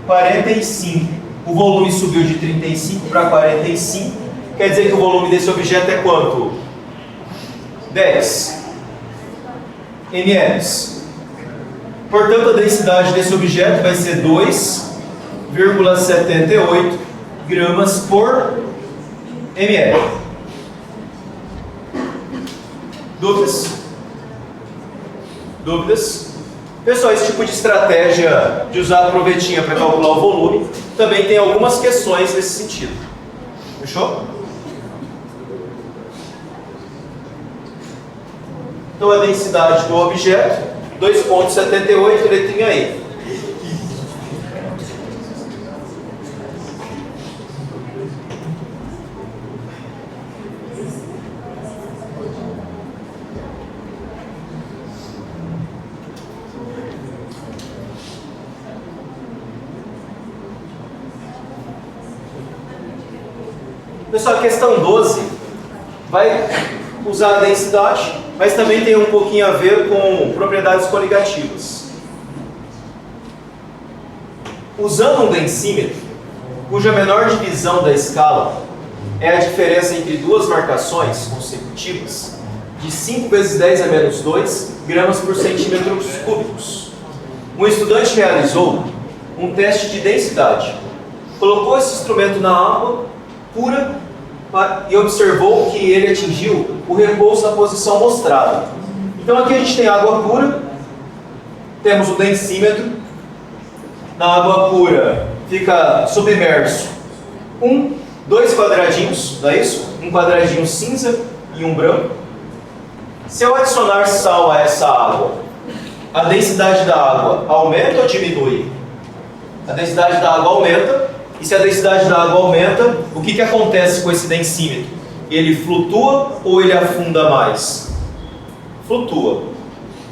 45. O volume subiu de 35 para 45. Quer dizer que o volume desse objeto é quanto? 10 ml. Portanto, a densidade desse objeto vai ser 2,78 gramas por ml. Dúvidas? Dúvidas? Pessoal, esse tipo de estratégia de usar a provetinha para calcular o volume também tem algumas questões nesse sentido. Fechou? Então a densidade do objeto, 2,78, letrinha E. Pessoal, a questão 12 vai usar a densidade, mas também tem um pouquinho a ver com propriedades coligativas. Usando um densímetro, cuja menor divisão da escala é a diferença entre duas marcações consecutivas, de 5 vezes 10 a menos 2 gramas por centímetros cúbicos. Um estudante realizou um teste de densidade. Colocou esse instrumento na água pura e observou que ele atingiu o repouso na posição mostrada. Então aqui a gente tem água pura, temos o densímetro. Na água pura fica submerso 2 quadradinhos, não é isso? Um quadradinho cinza e um branco. Se eu adicionar sal a essa água, a densidade da água aumenta ou diminui? A densidade da água aumenta, e se a densidade da água aumenta, o que acontece com esse densímetro? Ele flutua ou ele afunda mais? Flutua.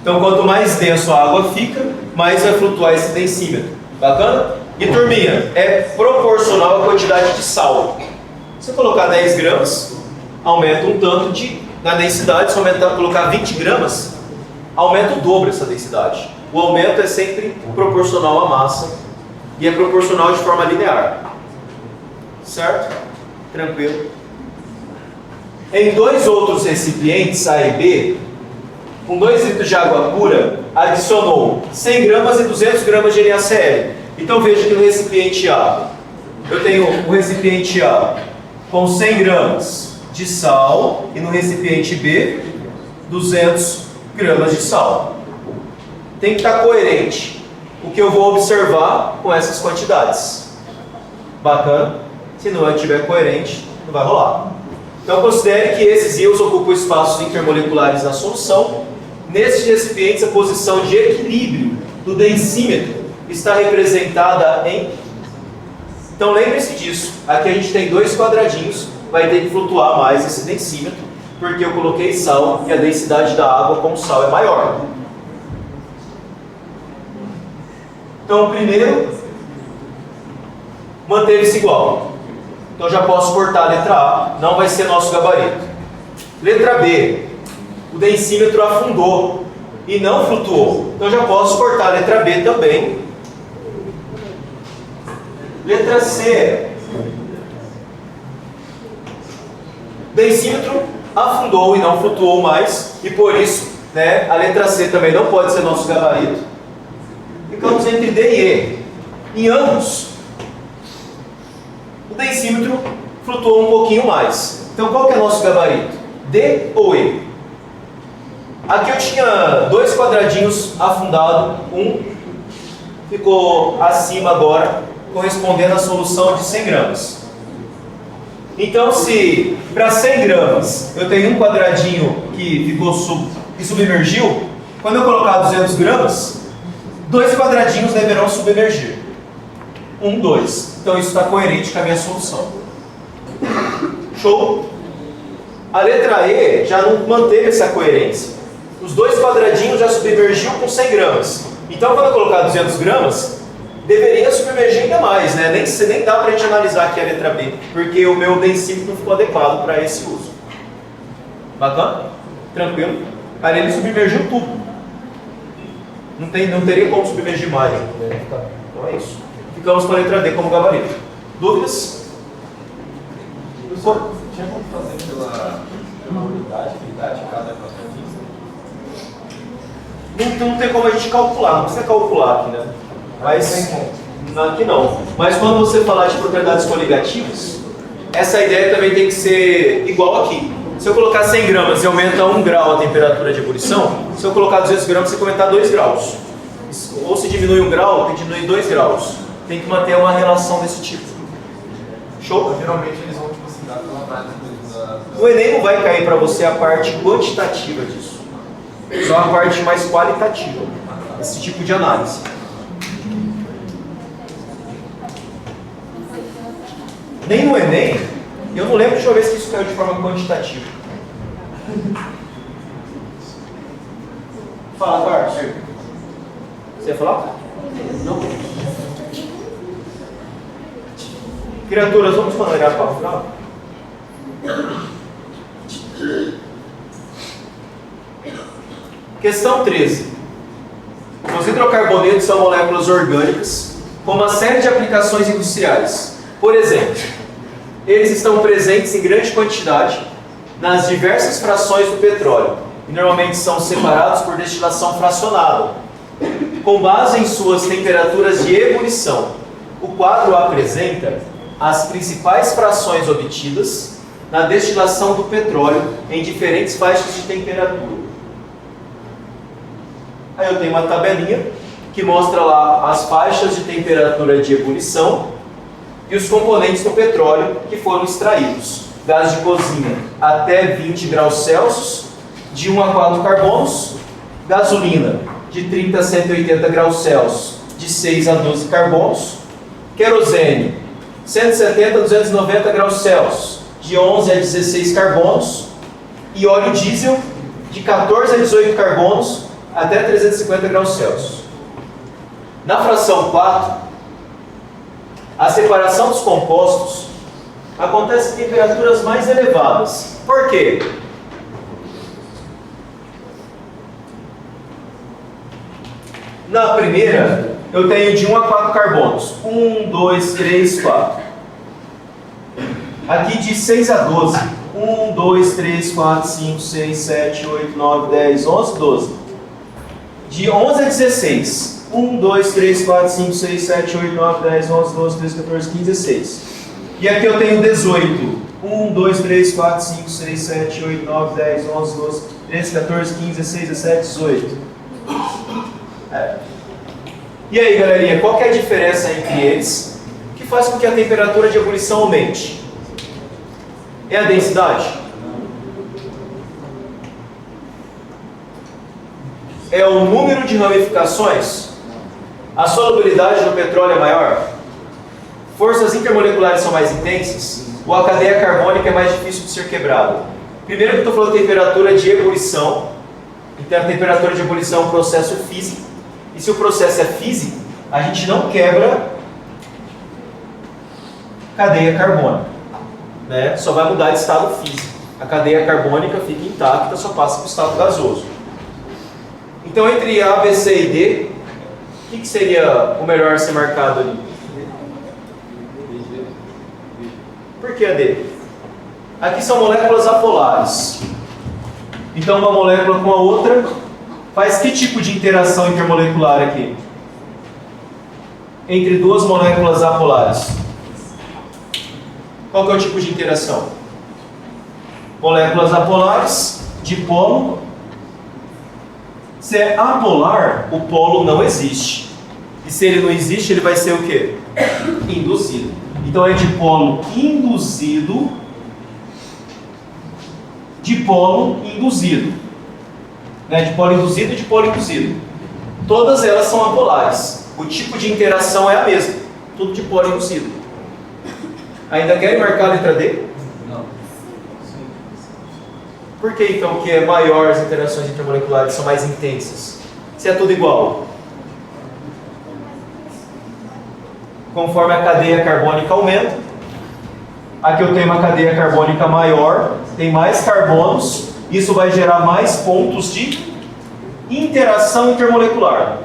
Então, quanto mais denso a água fica, mais vai flutuar esse densímetro. Bacana? E turminha, é proporcional à quantidade de sal. Se eu colocar 10 gramas, aumenta um tanto na densidade. Se eu colocar 20 gramas, aumenta o dobro essa densidade. O aumento é sempre proporcional à massa e é proporcional de forma linear. Certo? Tranquilo. Em 2 outros recipientes, A e B, com 2 litros de água pura, adicionou 100 gramas e 200 gramas de NaCl. Então veja que no recipiente A, eu tenho o recipiente A com 100 gramas de sal e no recipiente B, 200 gramas de sal. Tem que estar coerente o que eu vou observar com essas quantidades. Bacana? Se não estiver coerente, não vai rolar. Então considere que esses íons ocupam espaços intermoleculares na solução. Nesses recipientes, a posição de equilíbrio do densímetro está representada em... Então lembre-se disso. Aqui a gente tem 2 quadradinhos, vai ter que flutuar mais esse densímetro, porque eu coloquei sal e a densidade da água com sal é maior. Então o primeiro manteve-se igual. Então já posso cortar a letra A, não vai ser nosso gabarito. Letra B, o densímetro afundou e não flutuou. Então já posso cortar a letra B também. Letra C, o densímetro afundou e não flutuou mais, e por isso, né, a letra C também não pode ser nosso gabarito. Ficamos entre D e E. Em ambos, o densímetro flutuou um pouquinho mais. Então qual que é nosso gabarito? D ou E? Aqui eu tinha 2 quadradinhos afundados, um ficou acima agora, correspondendo à solução de 100 gramas. Então, se para 100 gramas eu tenho um quadradinho que submergiu, quando eu colocar 200 gramas, 2 quadradinhos deverão submergir. 1, 2. Então isso está coerente com a minha solução. Show? A letra E já não manteve essa coerência. Os 2 quadradinhos já submergiu com 100 gramas. Então, quando eu colocar 200 gramas, deveria submergir ainda mais, né? Nem dá para a gente analisar aqui a letra B, porque o meu densímetro não ficou adequado para esse uso. Bacana? Tranquilo? Aí ele submergiu tudo. Não teria como submergir mais. Então é isso. Ficamos com a letra D como gabarito. Dúvidas? Professor, tinha como fazer pela unidade cada quadradinho? Não tem como a gente calcular, não precisa calcular aqui, né? Mas aqui não. Mas quando você falar de propriedades coligativas, essa ideia também tem que ser igual aqui. Se eu colocar 100 gramas e aumenta 1 grau a temperatura de ebulição, se eu colocar 200 gramas, você vai aumentar 2 graus. Ou se diminui 1 grau, tem que diminuir 2 graus. Tem que manter uma relação desse tipo. Show? Geralmente eles vão tipo assim, dar pela análise da... O Enem não vai cair para você a parte quantitativa disso. Só a parte mais qualitativa. Esse tipo de análise. Nem no Enem, eu não lembro de uma vez que isso caiu de forma quantitativa. Fala, Carlos. Você ia falar? Não. Criaturas, vamos planejar para o final? Questão 13. Os hidrocarbonetos são moléculas orgânicas com uma série de aplicações industriais. Por exemplo, eles estão presentes em grande quantidade nas diversas frações do petróleo e normalmente são separados por destilação fracionada, com base em suas temperaturas de ebulição. O quadro apresenta as principais frações obtidas na destilação do petróleo em diferentes faixas de temperatura. Aí eu tenho uma tabelinha que mostra lá as faixas de temperatura de ebulição e os componentes do petróleo que foram extraídos. Gás de cozinha até 20 graus Celsius, de 1 a 4 carbonos. Gasolina de 30 a 180 graus Celsius, de 6 a 12 carbonos. Querosene 170 a 290 graus Celsius, de 11 a 16 carbonos. E óleo diesel de 14 a 18 carbonos, até 350 graus Celsius. Na fração 4, a separação dos compostos acontece em temperaturas mais elevadas. Por quê? Na primeira, eu tenho de 1 a 4 carbonos. 1, 2, 3, 4. Aqui de 6 a 12. 1, 2, 3, 4, 5, 6, 7, 8, 9, 10, 11, 12. De 11 a 16. 1, 2, 3, 4, 5, 6, 7, 8, 9, 10, 11, 12, 13, 14, 15, 16. E aqui eu tenho 18. 1, 2, 3, 4, 5, 6, 7, 8, 9, 10, 11, 12, 13, 14, 15, 16, 17, 18. E aí, galerinha, qual que é a diferença entre eles que faz com que a temperatura de ebulição aumente? É a densidade? É o número de ramificações? A solubilidade do petróleo é maior? Forças intermoleculares são mais intensas? Ou a cadeia carbônica é mais difícil de ser quebrada? Primeiro que eu estou falando de temperatura de ebulição. Então a temperatura de ebulição é um processo físico. E se o processo é físico, a gente não quebra cadeia carbônica, né? Só vai mudar de estado físico. A cadeia carbônica fica intacta, só passa para o estado gasoso. Então entre A, B, C e D, o que seria o melhor a ser marcado ali? Por que a D? Aqui são moléculas apolares. Então uma molécula com a outra faz que tipo de interação intermolecular aqui? Entre duas moléculas apolares. Qual que é o tipo de interação? Moléculas apolares, dipolo. Se é apolar, o polo não existe. E se ele não existe, ele vai ser o quê? Induzido. Então é dipolo induzido, dipolo induzido. Né? Dipolo induzido e dipolo induzido. Todas elas são apolares. O tipo de interação é a mesma. Tudo dipolo induzido. Ainda querem marcar a letra D? Não. Por que então que é maior as interações intermoleculares são mais intensas? Se é tudo igual. Conforme a cadeia carbônica aumenta, aqui eu tenho uma cadeia carbônica maior, tem mais carbonos, isso vai gerar mais pontos de interação intermolecular.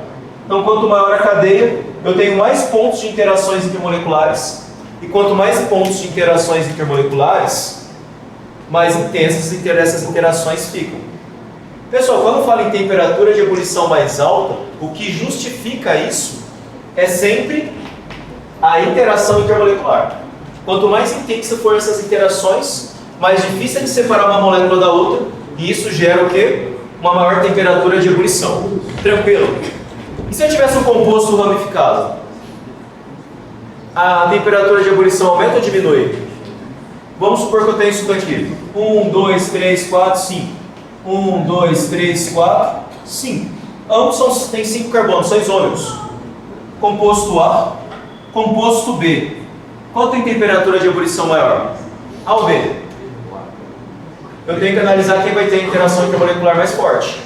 Então, quanto maior a cadeia, eu tenho mais pontos de interações intermoleculares, e quanto mais pontos de interações intermoleculares, mais intensas essas interações ficam. Pessoal, quando eu falo em temperatura de ebulição mais alta, o que justifica isso é sempre a interação intermolecular. Quanto mais intensa for essas interações, mais difícil é de separar uma molécula da outra, e isso gera o quê? Uma maior temperatura de ebulição. Tranquilo? E se eu tivesse um composto ramificado? A temperatura de ebulição aumenta ou diminui? Vamos supor que eu tenho isso daqui. 1, 2, 3, 4, 5. 1, 2, 3, 4, 5. Ambos têm 5 carbonos, são isômeros. Composto A, composto B. Qual tem temperatura de ebulição maior? A ou B? Eu tenho que analisar quem vai ter a interação intermolecular mais forte.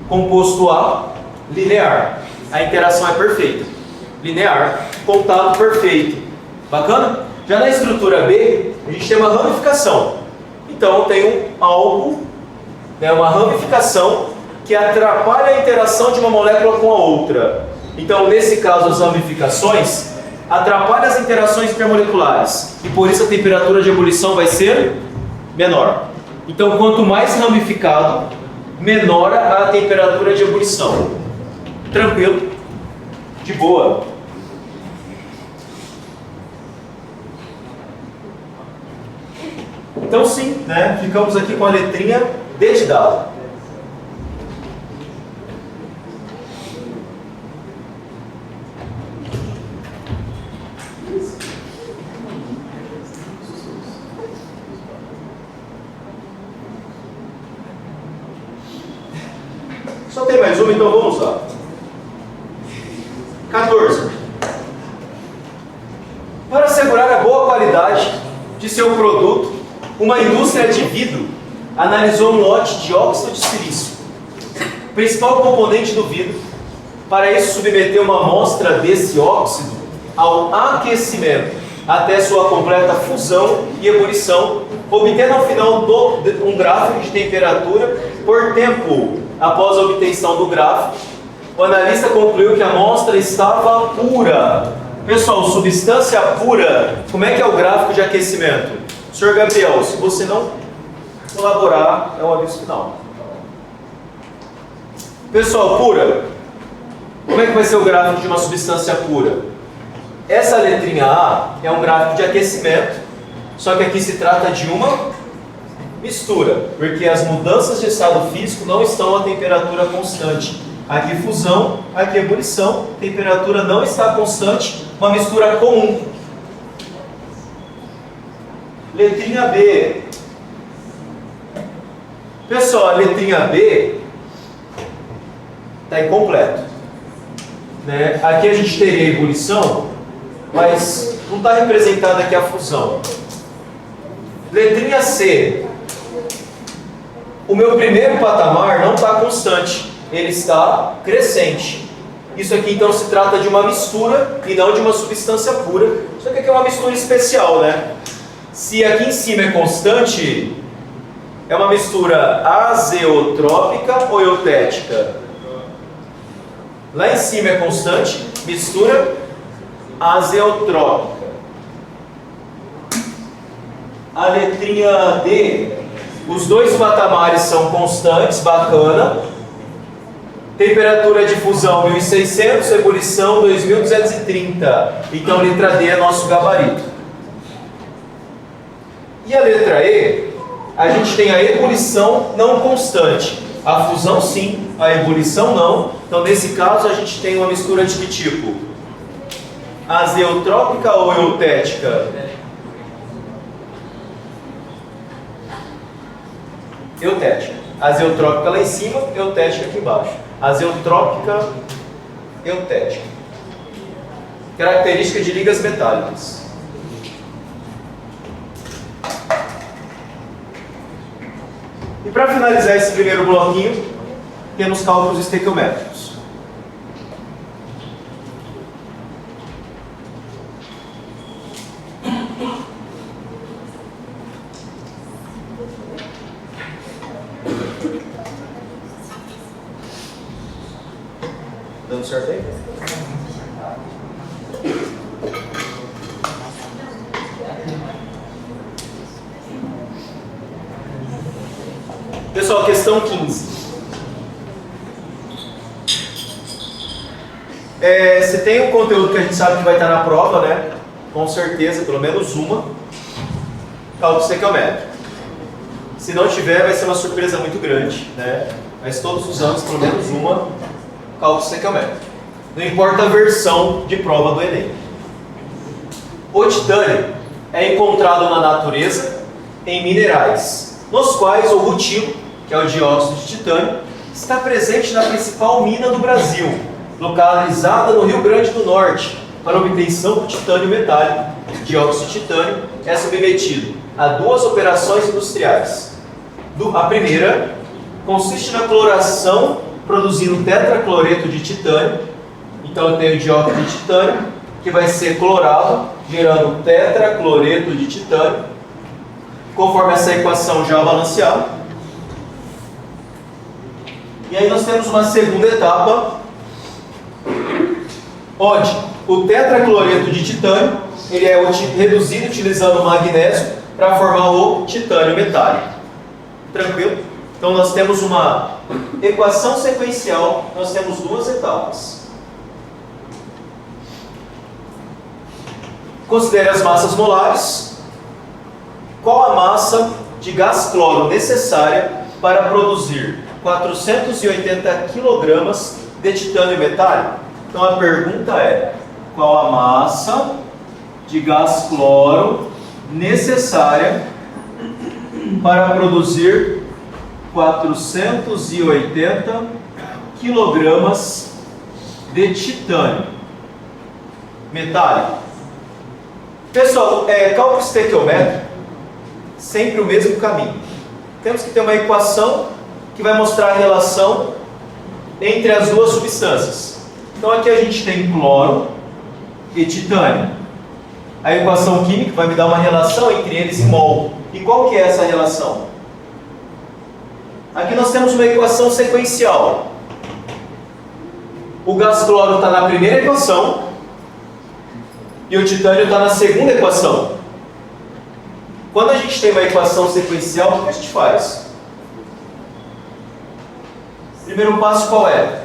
Composto A, linear. A interação é perfeita. Linear, contato perfeito. Bacana? Já na estrutura B, a gente tem uma ramificação. Então eu tenho algo, né, uma ramificação que atrapalha a interação de uma molécula com a outra. Então, nesse caso, as ramificações atrapalham as interações intermoleculares e por isso a temperatura de ebulição vai ser menor. Então, quanto mais ramificado, menor a temperatura de ebulição. Tranquilo? De boa. Então sim, né? Ficamos aqui com a letrinha D de dado. Só tem mais uma, então vamos lá. 14. Para assegurar a boa qualidade de seu produto, uma indústria de vidro analisou um lote de óxido de silício, principal componente do vidro. Para isso, submeteu uma amostra desse óxido ao aquecimento até sua completa fusão e ebulição, obtendo ao final um gráfico de temperatura por tempo. Após a obtenção do gráfico, o analista concluiu que a amostra estava pura. Pessoal, substância pura, como é que é o gráfico de aquecimento? Senhor Gabriel, se você não colaborar, é um aviso final. Pessoal, pura, como é que vai ser o gráfico de uma substância pura? Essa letrinha A é um gráfico de aquecimento, só que aqui se trata de uma mistura, porque as mudanças de estado físico não estão a temperatura constante. Aqui fusão, aqui ebulição, temperatura não está constante, uma mistura comum. Letrinha B. Pessoal, a letrinha B está incompleto. Né? Aqui a gente teria a ebulição, mas não está representada aqui a fusão. Letrinha C. O meu primeiro patamar não está constante, ele está crescente. Isso aqui então se trata de uma mistura e não de uma substância pura. Só que aqui é uma mistura especial, né? Se aqui em cima é constante, é uma mistura azeotrópica ou eutética? Lá em cima é constante, mistura azeotrópica. A letrinha D. Os dois patamares são constantes, bacana. Temperatura de fusão 1600, ebulição 2230. Então, letra D é nosso gabarito. E a letra E, a gente tem a ebulição não constante. A fusão sim, a ebulição não. Então, nesse caso, a gente tem uma mistura de que tipo? Azeotrópica ou eutética? Eutética. Azeotrópica lá em cima, eutética aqui embaixo. Azeotrópica, eutética. Característica de ligas metálicas. E para finalizar esse primeiro bloquinho, temos cálculos estequiométricos. Dando certo aí? Pessoal, questão 15. Se tem um conteúdo que a gente sabe que vai estar na prova, né? Com certeza, pelo menos uma. Cálculo estequiométrico. Se não tiver, vai ser uma surpresa muito grande, né? Mas todos os anos, pelo menos uma, cálculo estequiométrico. Não importa a versão de prova do Enem. O titânio é encontrado na natureza em minerais, nos quais o rutilo, que é o dióxido de titânio, está presente na principal mina do Brasil, localizada no Rio Grande do Norte. Para obtenção do titânio metálico, dióxido de titânio é submetido a duas operações industriais. A primeira consiste na cloração, produzindo tetracloreto de titânio. Então eu tenho dióxido de titânio, que vai ser clorado, gerando tetracloreto de titânio, conforme essa equação já balanceada. E aí nós temos uma segunda etapa, onde o tetracloreto de titânio ele é reduzido utilizando o magnésio para formar o titânio metálico. Tranquilo? Então nós temos uma equação sequencial, nós temos duas etapas. Considere as massas molares. Qual a massa de gás cloro necessária para produzir 480 kg de titânio metálico? Então a pergunta é: qual a massa de gás cloro necessária para produzir 480 kg de titânio metálico? Pessoal, cálculo estequiométrico, sempre o mesmo caminho. Temos que ter uma equação que vai mostrar a relação entre as duas substâncias. Então aqui a gente tem cloro e titânio. A equação química vai me dar uma relação entre eles em mol. E qual que é essa relação? Aqui nós temos uma equação sequencial. O gás cloro está na primeira equação e o titânio está na segunda equação. Quando a gente tem uma equação sequencial, o que a gente faz? Primeiro passo qual é?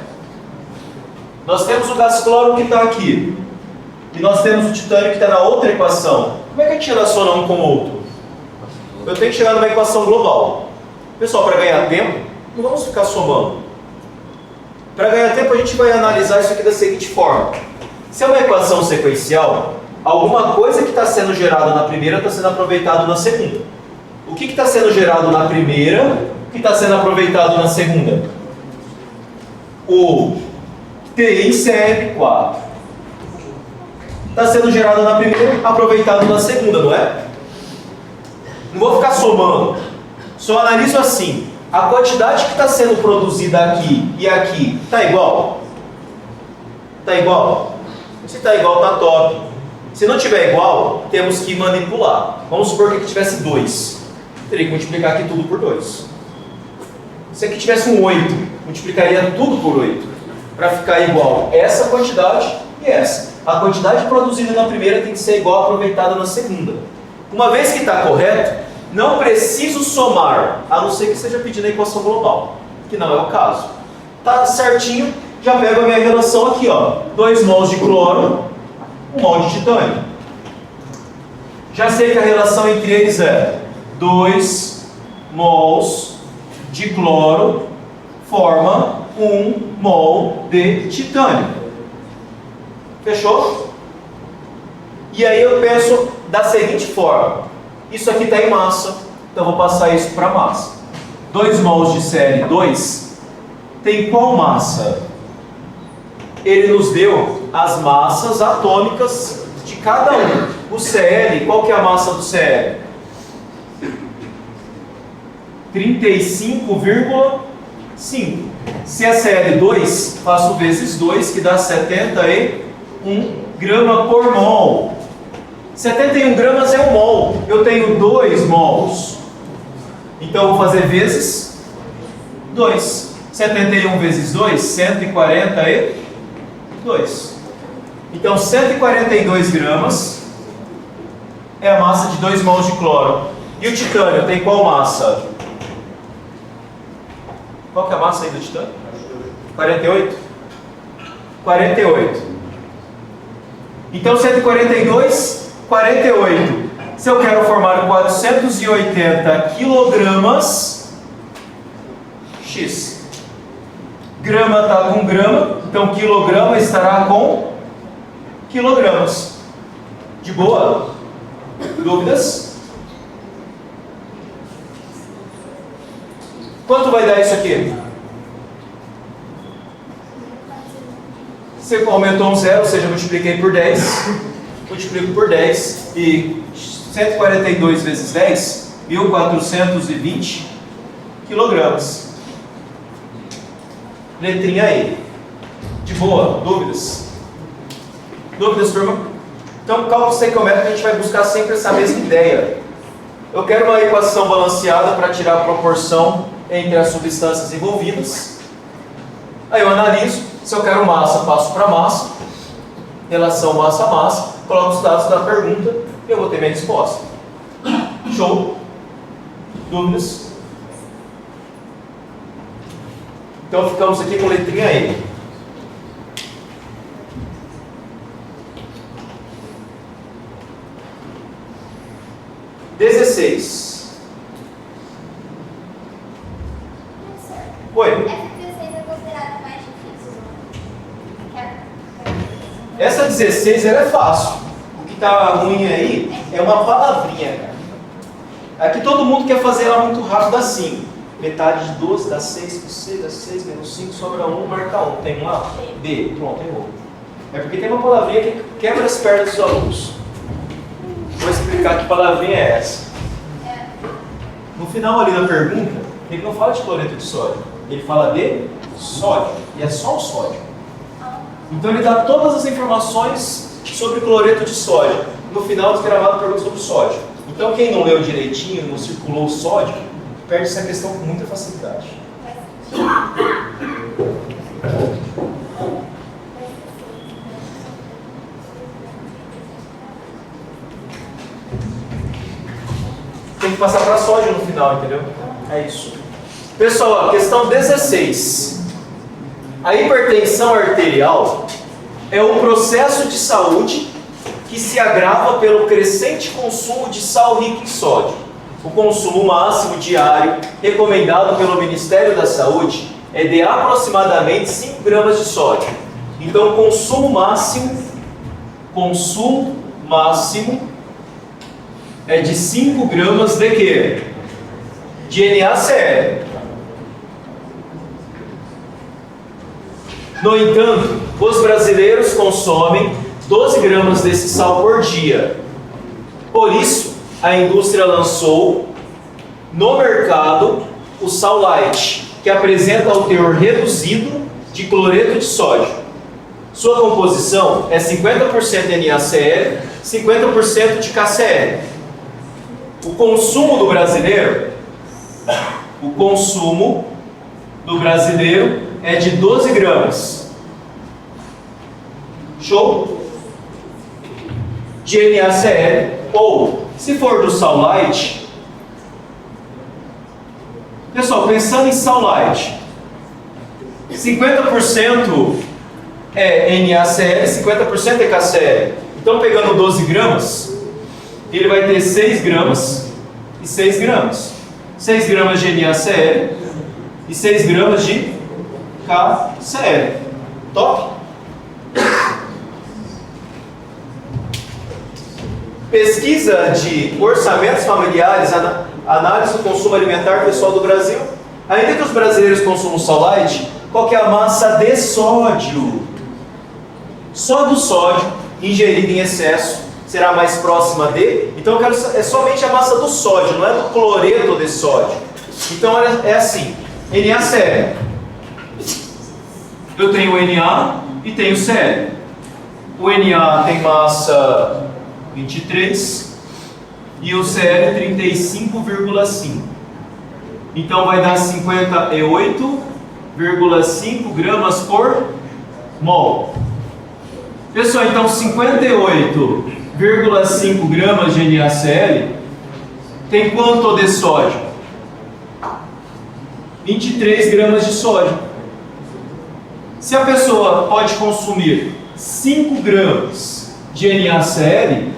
Nós temos o gás cloro que está aqui e nós temos o titânio que está na outra equação. Como é que a gente relaciona um com o outro? Eu tenho que chegar numa equação global. Pessoal, para ganhar tempo, não vamos ficar somando. Para ganhar tempo, a gente vai analisar isso aqui da seguinte forma. Se é uma equação sequencial, alguma coisa que está sendo gerada na primeira está sendo aproveitado na segunda. O que está sendo gerado na primeira, o que está sendo aproveitado na segunda? O TiCl4 está sendo gerado na primeira, aproveitado na segunda, não é? Não vou ficar somando. Só analiso assim. A quantidade que está sendo produzida aqui e aqui está igual? Está igual? Se está igual, está top. Se não tiver igual, temos que manipular. Vamos supor que aqui tivesse 2. Teria que multiplicar aqui tudo por 2. Se aqui tivesse um 8, multiplicaria tudo por 8. Para ficar igual essa quantidade e essa. A quantidade produzida na primeira tem que ser igual a aproveitada na segunda. Uma vez que está correto, não preciso somar, a não ser que esteja pedindo a equação global, que não é o caso. Está certinho, já pego a minha relação aqui, ó. 2 mols de cloro, 1 mol de titânio. Já sei que a relação entre eles é 2 mols de cloro forma 1 mol de titânio. Fechou? E aí eu penso da seguinte forma. Isso aqui está em massa, então eu vou passar isso para massa. 2 mols de Cl2 tem qual massa? Ele nos deu as massas atômicas de cada um. O Cl, qual que é a massa do Cl? 35,5. Se é Cl2, faço vezes 2, que dá 71 grama por mol. 71 gramas é 1 mol. Eu tenho 2 mols. Então eu vou fazer vezes 2. 71 vezes 2, 142. Então 142 gramas é a massa de 2 mols de cloro. E o titânio tem qual massa? Qual que é a massa aí do titânio? 48? 48. Então 142, 48. Se eu quero formar 480 quilogramas, X. Grama está com grama, então quilograma estará com quilogramas. De boa? Dúvidas? Quanto vai dar isso aqui? Você aumentou um zero, ou seja, multipliquei por 10. Multiplico por 10 e 142 vezes 10, 1.420 quilogramas. Letrinha E. De boa? Dúvidas? Dúvidas, turma? Então, cálculo estequiométrico, a gente vai buscar sempre essa mesma ideia. Eu quero uma equação balanceada para tirar a proporção entre as substâncias envolvidas. Aí eu analiso, se eu quero massa, passo para massa, relação massa-massa, coloco os dados da pergunta e eu vou ter minha resposta. Show? Dúvidas? Então ficamos aqui com letrinha E. Oi. Essa 16 é considerada mais difícil. Essa 16 ela é fácil. O que está ruim aí é uma palavrinha, cara. Aqui todo mundo quer fazer ela muito rápido assim. Metade de 12 dá 6, por 6 dá 6, menos 5, sobra 1, marca 1. Tem um lá? B. Pronto, errou. É porque tem uma palavrinha que quebra as pernas dos alunos. Vou explicar que palavrinha é essa. No final ali da pergunta, ele não fala de cloreto de sódio. Ele fala de sódio. E é só o sódio. Então ele dá todas as informações sobre cloreto de sódio. No final do gravado pergunta sobre sódio. Então quem não leu direitinho, não circulou o sódio, perde essa questão com muita facilidade. Tem que passar para sódio no final, entendeu? É isso. Pessoal, questão 16. A hipertensão arterial é um processo de saúde que se agrava pelo crescente consumo de sal rica em sódio. O consumo máximo diário recomendado pelo Ministério da Saúde é de aproximadamente 5 gramas de sódio. Então, consumo máximo é de 5 gramas de quê? De NaCl. No entanto, os brasileiros consomem 12 gramas desse sal por dia. Por isso, a indústria lançou no mercado o sal light, que apresenta o teor reduzido de cloreto de sódio. Sua composição é 50% NaCl, 50% de KCl. O consumo do brasileiro é de 12 gramas. Show? De NaCl, ou, se for do sal light, pessoal, pensando em sal light, 50% é NaCl, 50% é KCl. Então, pegando 12 gramas, ele vai ter 6 gramas e 6 gramas. 6 gramas de NaCl e 6 gramas de KCl. Top? Pesquisa de orçamentos familiares, análise do consumo alimentar pessoal do Brasil. Ainda que os brasileiros consumam sal light, qual que é a massa de sódio? Só do sódio ingerido em excesso será mais próxima de. Então eu quero é somente a massa do sódio, não é do cloreto de sódio. Então é assim: NaCl. Eu tenho Na e tenho Cl. O Na tem massa 23 e o Cl 35,5. Então vai dar 58,5 gramas por mol. Pessoal, então 58,5 gramas de NaCl tem quanto de sódio? 23 gramas de sódio. Se a pessoa pode consumir 5 gramas de NaCl,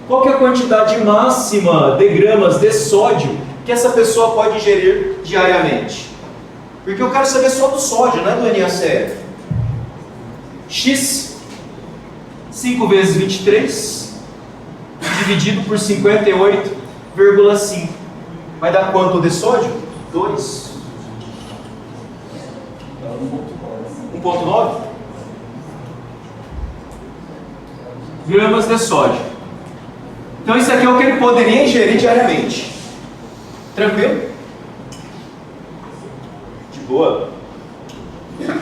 qual que é a quantidade máxima de gramas de sódio que essa pessoa pode ingerir diariamente? Porque eu quero saber só do sódio, não é do NaCl. X 5 vezes 23 dividido por 58,5 vai dar quanto de sódio? 2. 1,9 gramas de sódio. Então isso aqui é o que ele poderia ingerir diariamente. Tranquilo? De boa?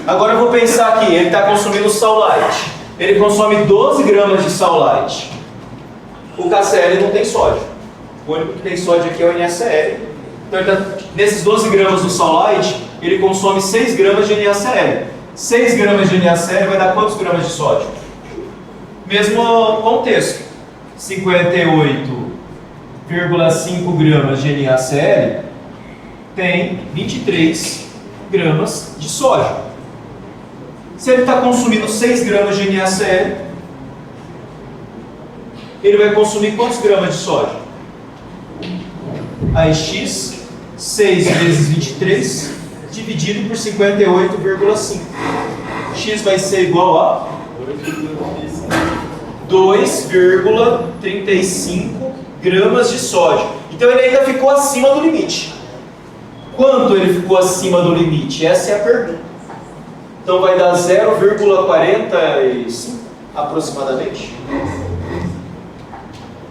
Agora eu vou pensar aqui, ele está consumindo sal light. Ele consome 12 gramas de sal light. O KCl não tem sódio. O único que tem sódio aqui é o NaCl. Então, nesses 12 gramas do sal light, ele consome 6 gramas de NaCl. 6 gramas de NaCl vai dar quantos gramas de sódio? Mesmo contexto. 58,5 gramas de NaCl tem 23 gramas de sódio. Se ele está consumindo 6 gramas de NaCl, ele vai consumir quantos gramas de sódio? Aí x, 6 vezes 23, dividido por 58,5. X vai ser igual a 2,35 gramas de sódio. Então ele ainda ficou acima do limite. Quanto ele ficou acima do limite? Essa é a pergunta. Então vai dar 0,45 aproximadamente.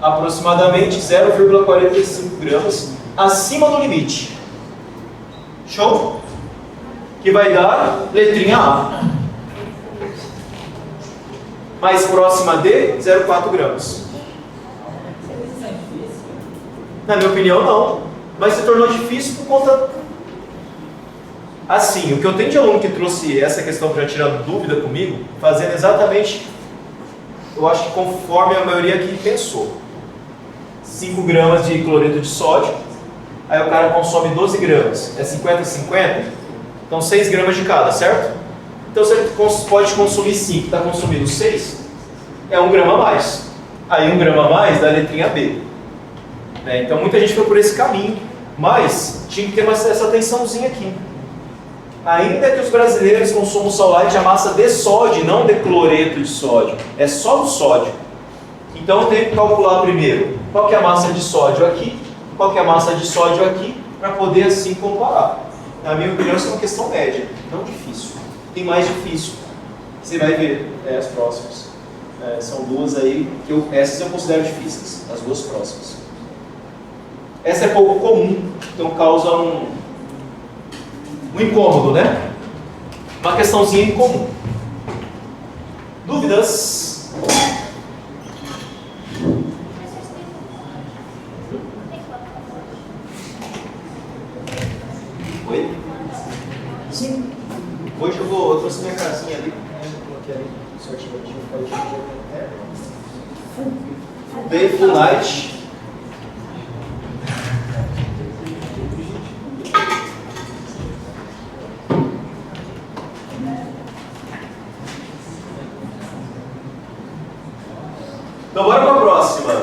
Aproximadamente 0,45 gramas acima do limite. Show? Que vai dar letrinha A. Mais próxima de 0,4 gramas. Na minha opinião, não. Mas se tornou difícil por conta... Assim, o que eu tenho de aluno que trouxe essa questão para tirar dúvida comigo, fazendo exatamente, eu acho que conforme a maioria aqui pensou. 5 gramas de cloreto de sódio, aí o cara consome 12 gramas, é 50-50, então 6 gramas de cada, certo? Então se ele pode consumir 5, está consumindo 6, é 1 grama a mais. Aí 1 grama a mais dá a letrinha B. Então muita gente foi por esse caminho, mas tinha que ter essa atençãozinha aqui. Ainda que os brasileiros consumam só light, a massa de sódio, não de cloreto de sódio, é só do sódio. Então eu tenho que calcular primeiro qual que é a massa de sódio aqui, qual que é a massa de sódio aqui, para poder assim comparar. Na minha opinião, isso é uma questão média, não difícil. Tem mais difícil, você vai ver as próximas. São duas aí, essas eu considero difíceis, as duas próximas. Essa é pouco comum, então causa um incômodo, né? Uma questãozinha incomum. Dúvidas? Oi? Sim. Hoje eu trouxe minha casinha ali. Eu coloquei ali certinho aqui, Full day, full night. Então bora para a próxima.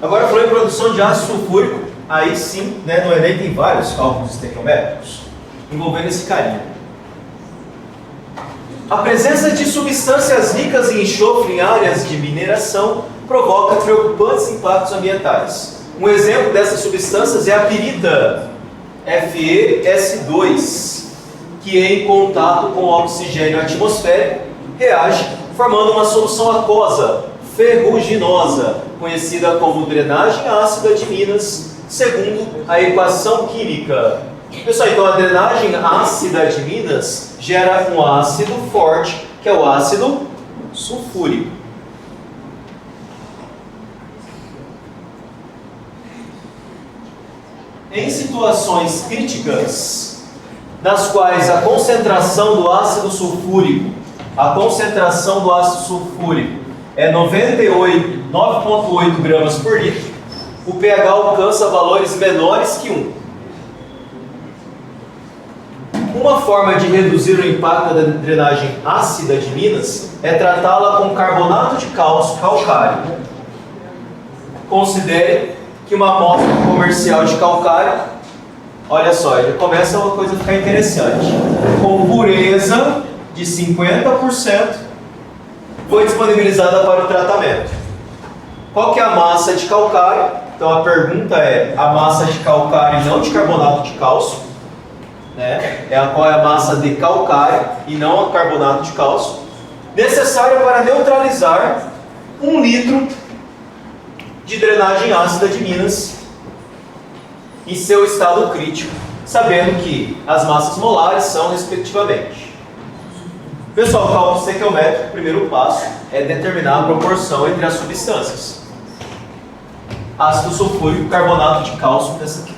Agora falando em produção de ácido sulfúrico, aí sim, né, no Enem tem vários cálculos estequiométricos envolvendo esse carinha. A presença de substâncias ricas em enxofre em áreas de mineração provoca preocupantes impactos ambientais. Um exemplo dessas substâncias é a pirita, FeS2, que em contato com o oxigênio atmosférico reage formando uma solução aquosa ferruginosa, conhecida como drenagem ácida de Minas, segundo a equação química. Pessoal, então a drenagem ácida de Minas gera um ácido forte, que é o ácido sulfúrico. Em situações críticas, nas quais a concentração do ácido sulfúrico é 9,8 gramas por litro, o pH alcança valores menores que 1. Uma forma de reduzir o impacto da drenagem ácida de Minas é tratá-la com carbonato de cálcio calcário. Considere que uma amostra comercial de calcário, olha só, já começa uma coisa a ficar interessante, com pureza de 50%, foi disponibilizada para o tratamento. Qual que é a massa de calcário? Então a pergunta é a massa de calcário e não de carbonato de cálcio, né? Qual é a massa de calcário e não a carbonato de cálcio, necessária para neutralizar 1 litro de drenagem ácida de Minas em seu estado crítico, sabendo que as massas molares são respectivamente. Pessoal, o cálculo estequiométrico, o primeiro passo é determinar a proporção entre as substâncias. Ácido sulfúrico e carbonato de cálcio, essa aqui.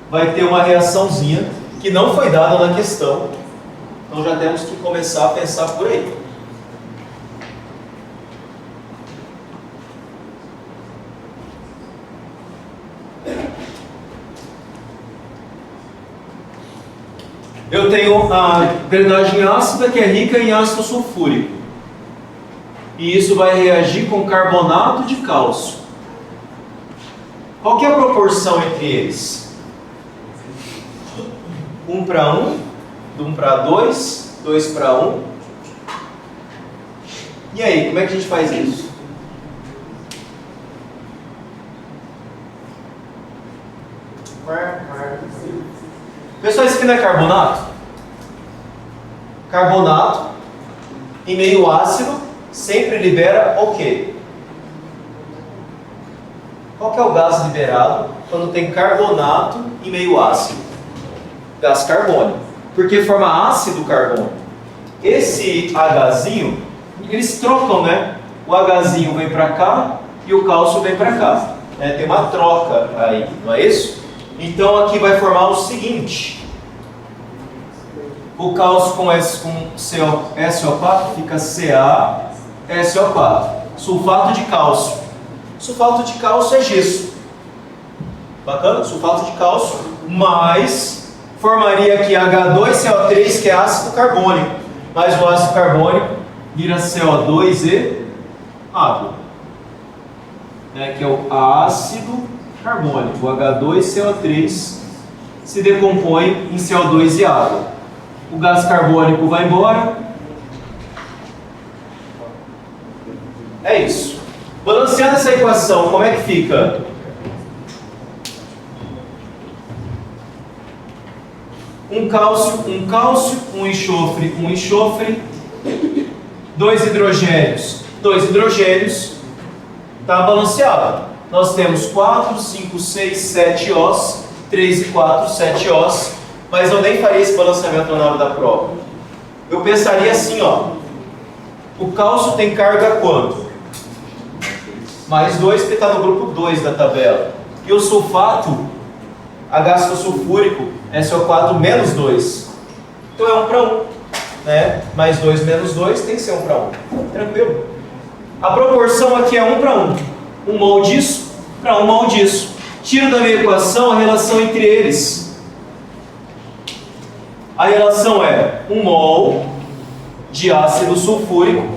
Vai ter uma reaçãozinha que não foi dada na questão, Então já temos que começar a pensar por aí. Eu tenho a drenagem ácida que é rica em ácido sulfúrico. E isso vai reagir com carbonato de cálcio. Qual que é a proporção entre eles? 1 para 1, 1 para 2, 2 para 1. E aí, como é que a gente faz isso? Pessoal, isso aqui não é carbonato? Carbonato em meio ácido sempre libera o quê? Qual que é o gás liberado quando tem carbonato em meio ácido? Gás carbônico. Porque forma ácido carbônico. Esse Hzinho, eles trocam, né? O Hzinho vem para cá e o cálcio vem para cá. Tem uma troca aí, não é isso? Então aqui vai formar o seguinte. O cálcio com SO4 fica CaSO4. Sulfato de cálcio. Sulfato de cálcio é gesso. Bacana? Sulfato de cálcio, mas formaria aqui H2CO3, que é ácido carbônico. Mas o ácido carbônico vira CO2 e água. Que é o ácido carbônico. O H2CO3 se decompõe em CO2 e água. O gás carbônico vai embora. É isso. Balanceando essa equação, como é que fica? Um cálcio, um enxofre, dois hidrogênios. Está balanceado. Nós temos 4, 5, 6, 7 Os, 3 e 4, 7 Os. Mas eu nem faria esse balanceamento na hora da prova. Eu pensaria assim, ó. O cálcio tem carga quanto? Mais 2, porque está no grupo 2 da tabela. E o sulfato, ácido sulfúrico, SO4 menos 2. Então é 1 para 1. Né? Mais 2 menos 2 tem que ser 1 para 1. Tranquilo? A proporção aqui é 1 para 1. 1 mol disso para 1 mol disso. Tiro da minha equação a relação entre eles. A relação é 1 mol de ácido sulfúrico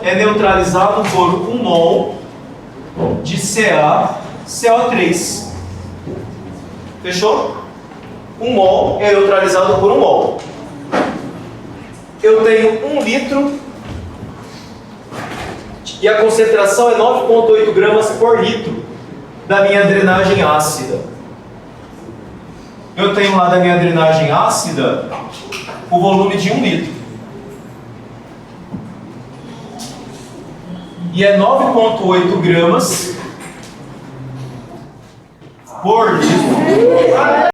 é neutralizado por 1 mol de CaCO3. Fechou? 1 mol é neutralizado por 1 mol. Eu tenho 1 litro e a concentração é 9,8 gramas por litro da minha drenagem ácida. Eu tenho lá da minha drenagem ácida o volume de 1 litro. E é 9,8 gramas por litro.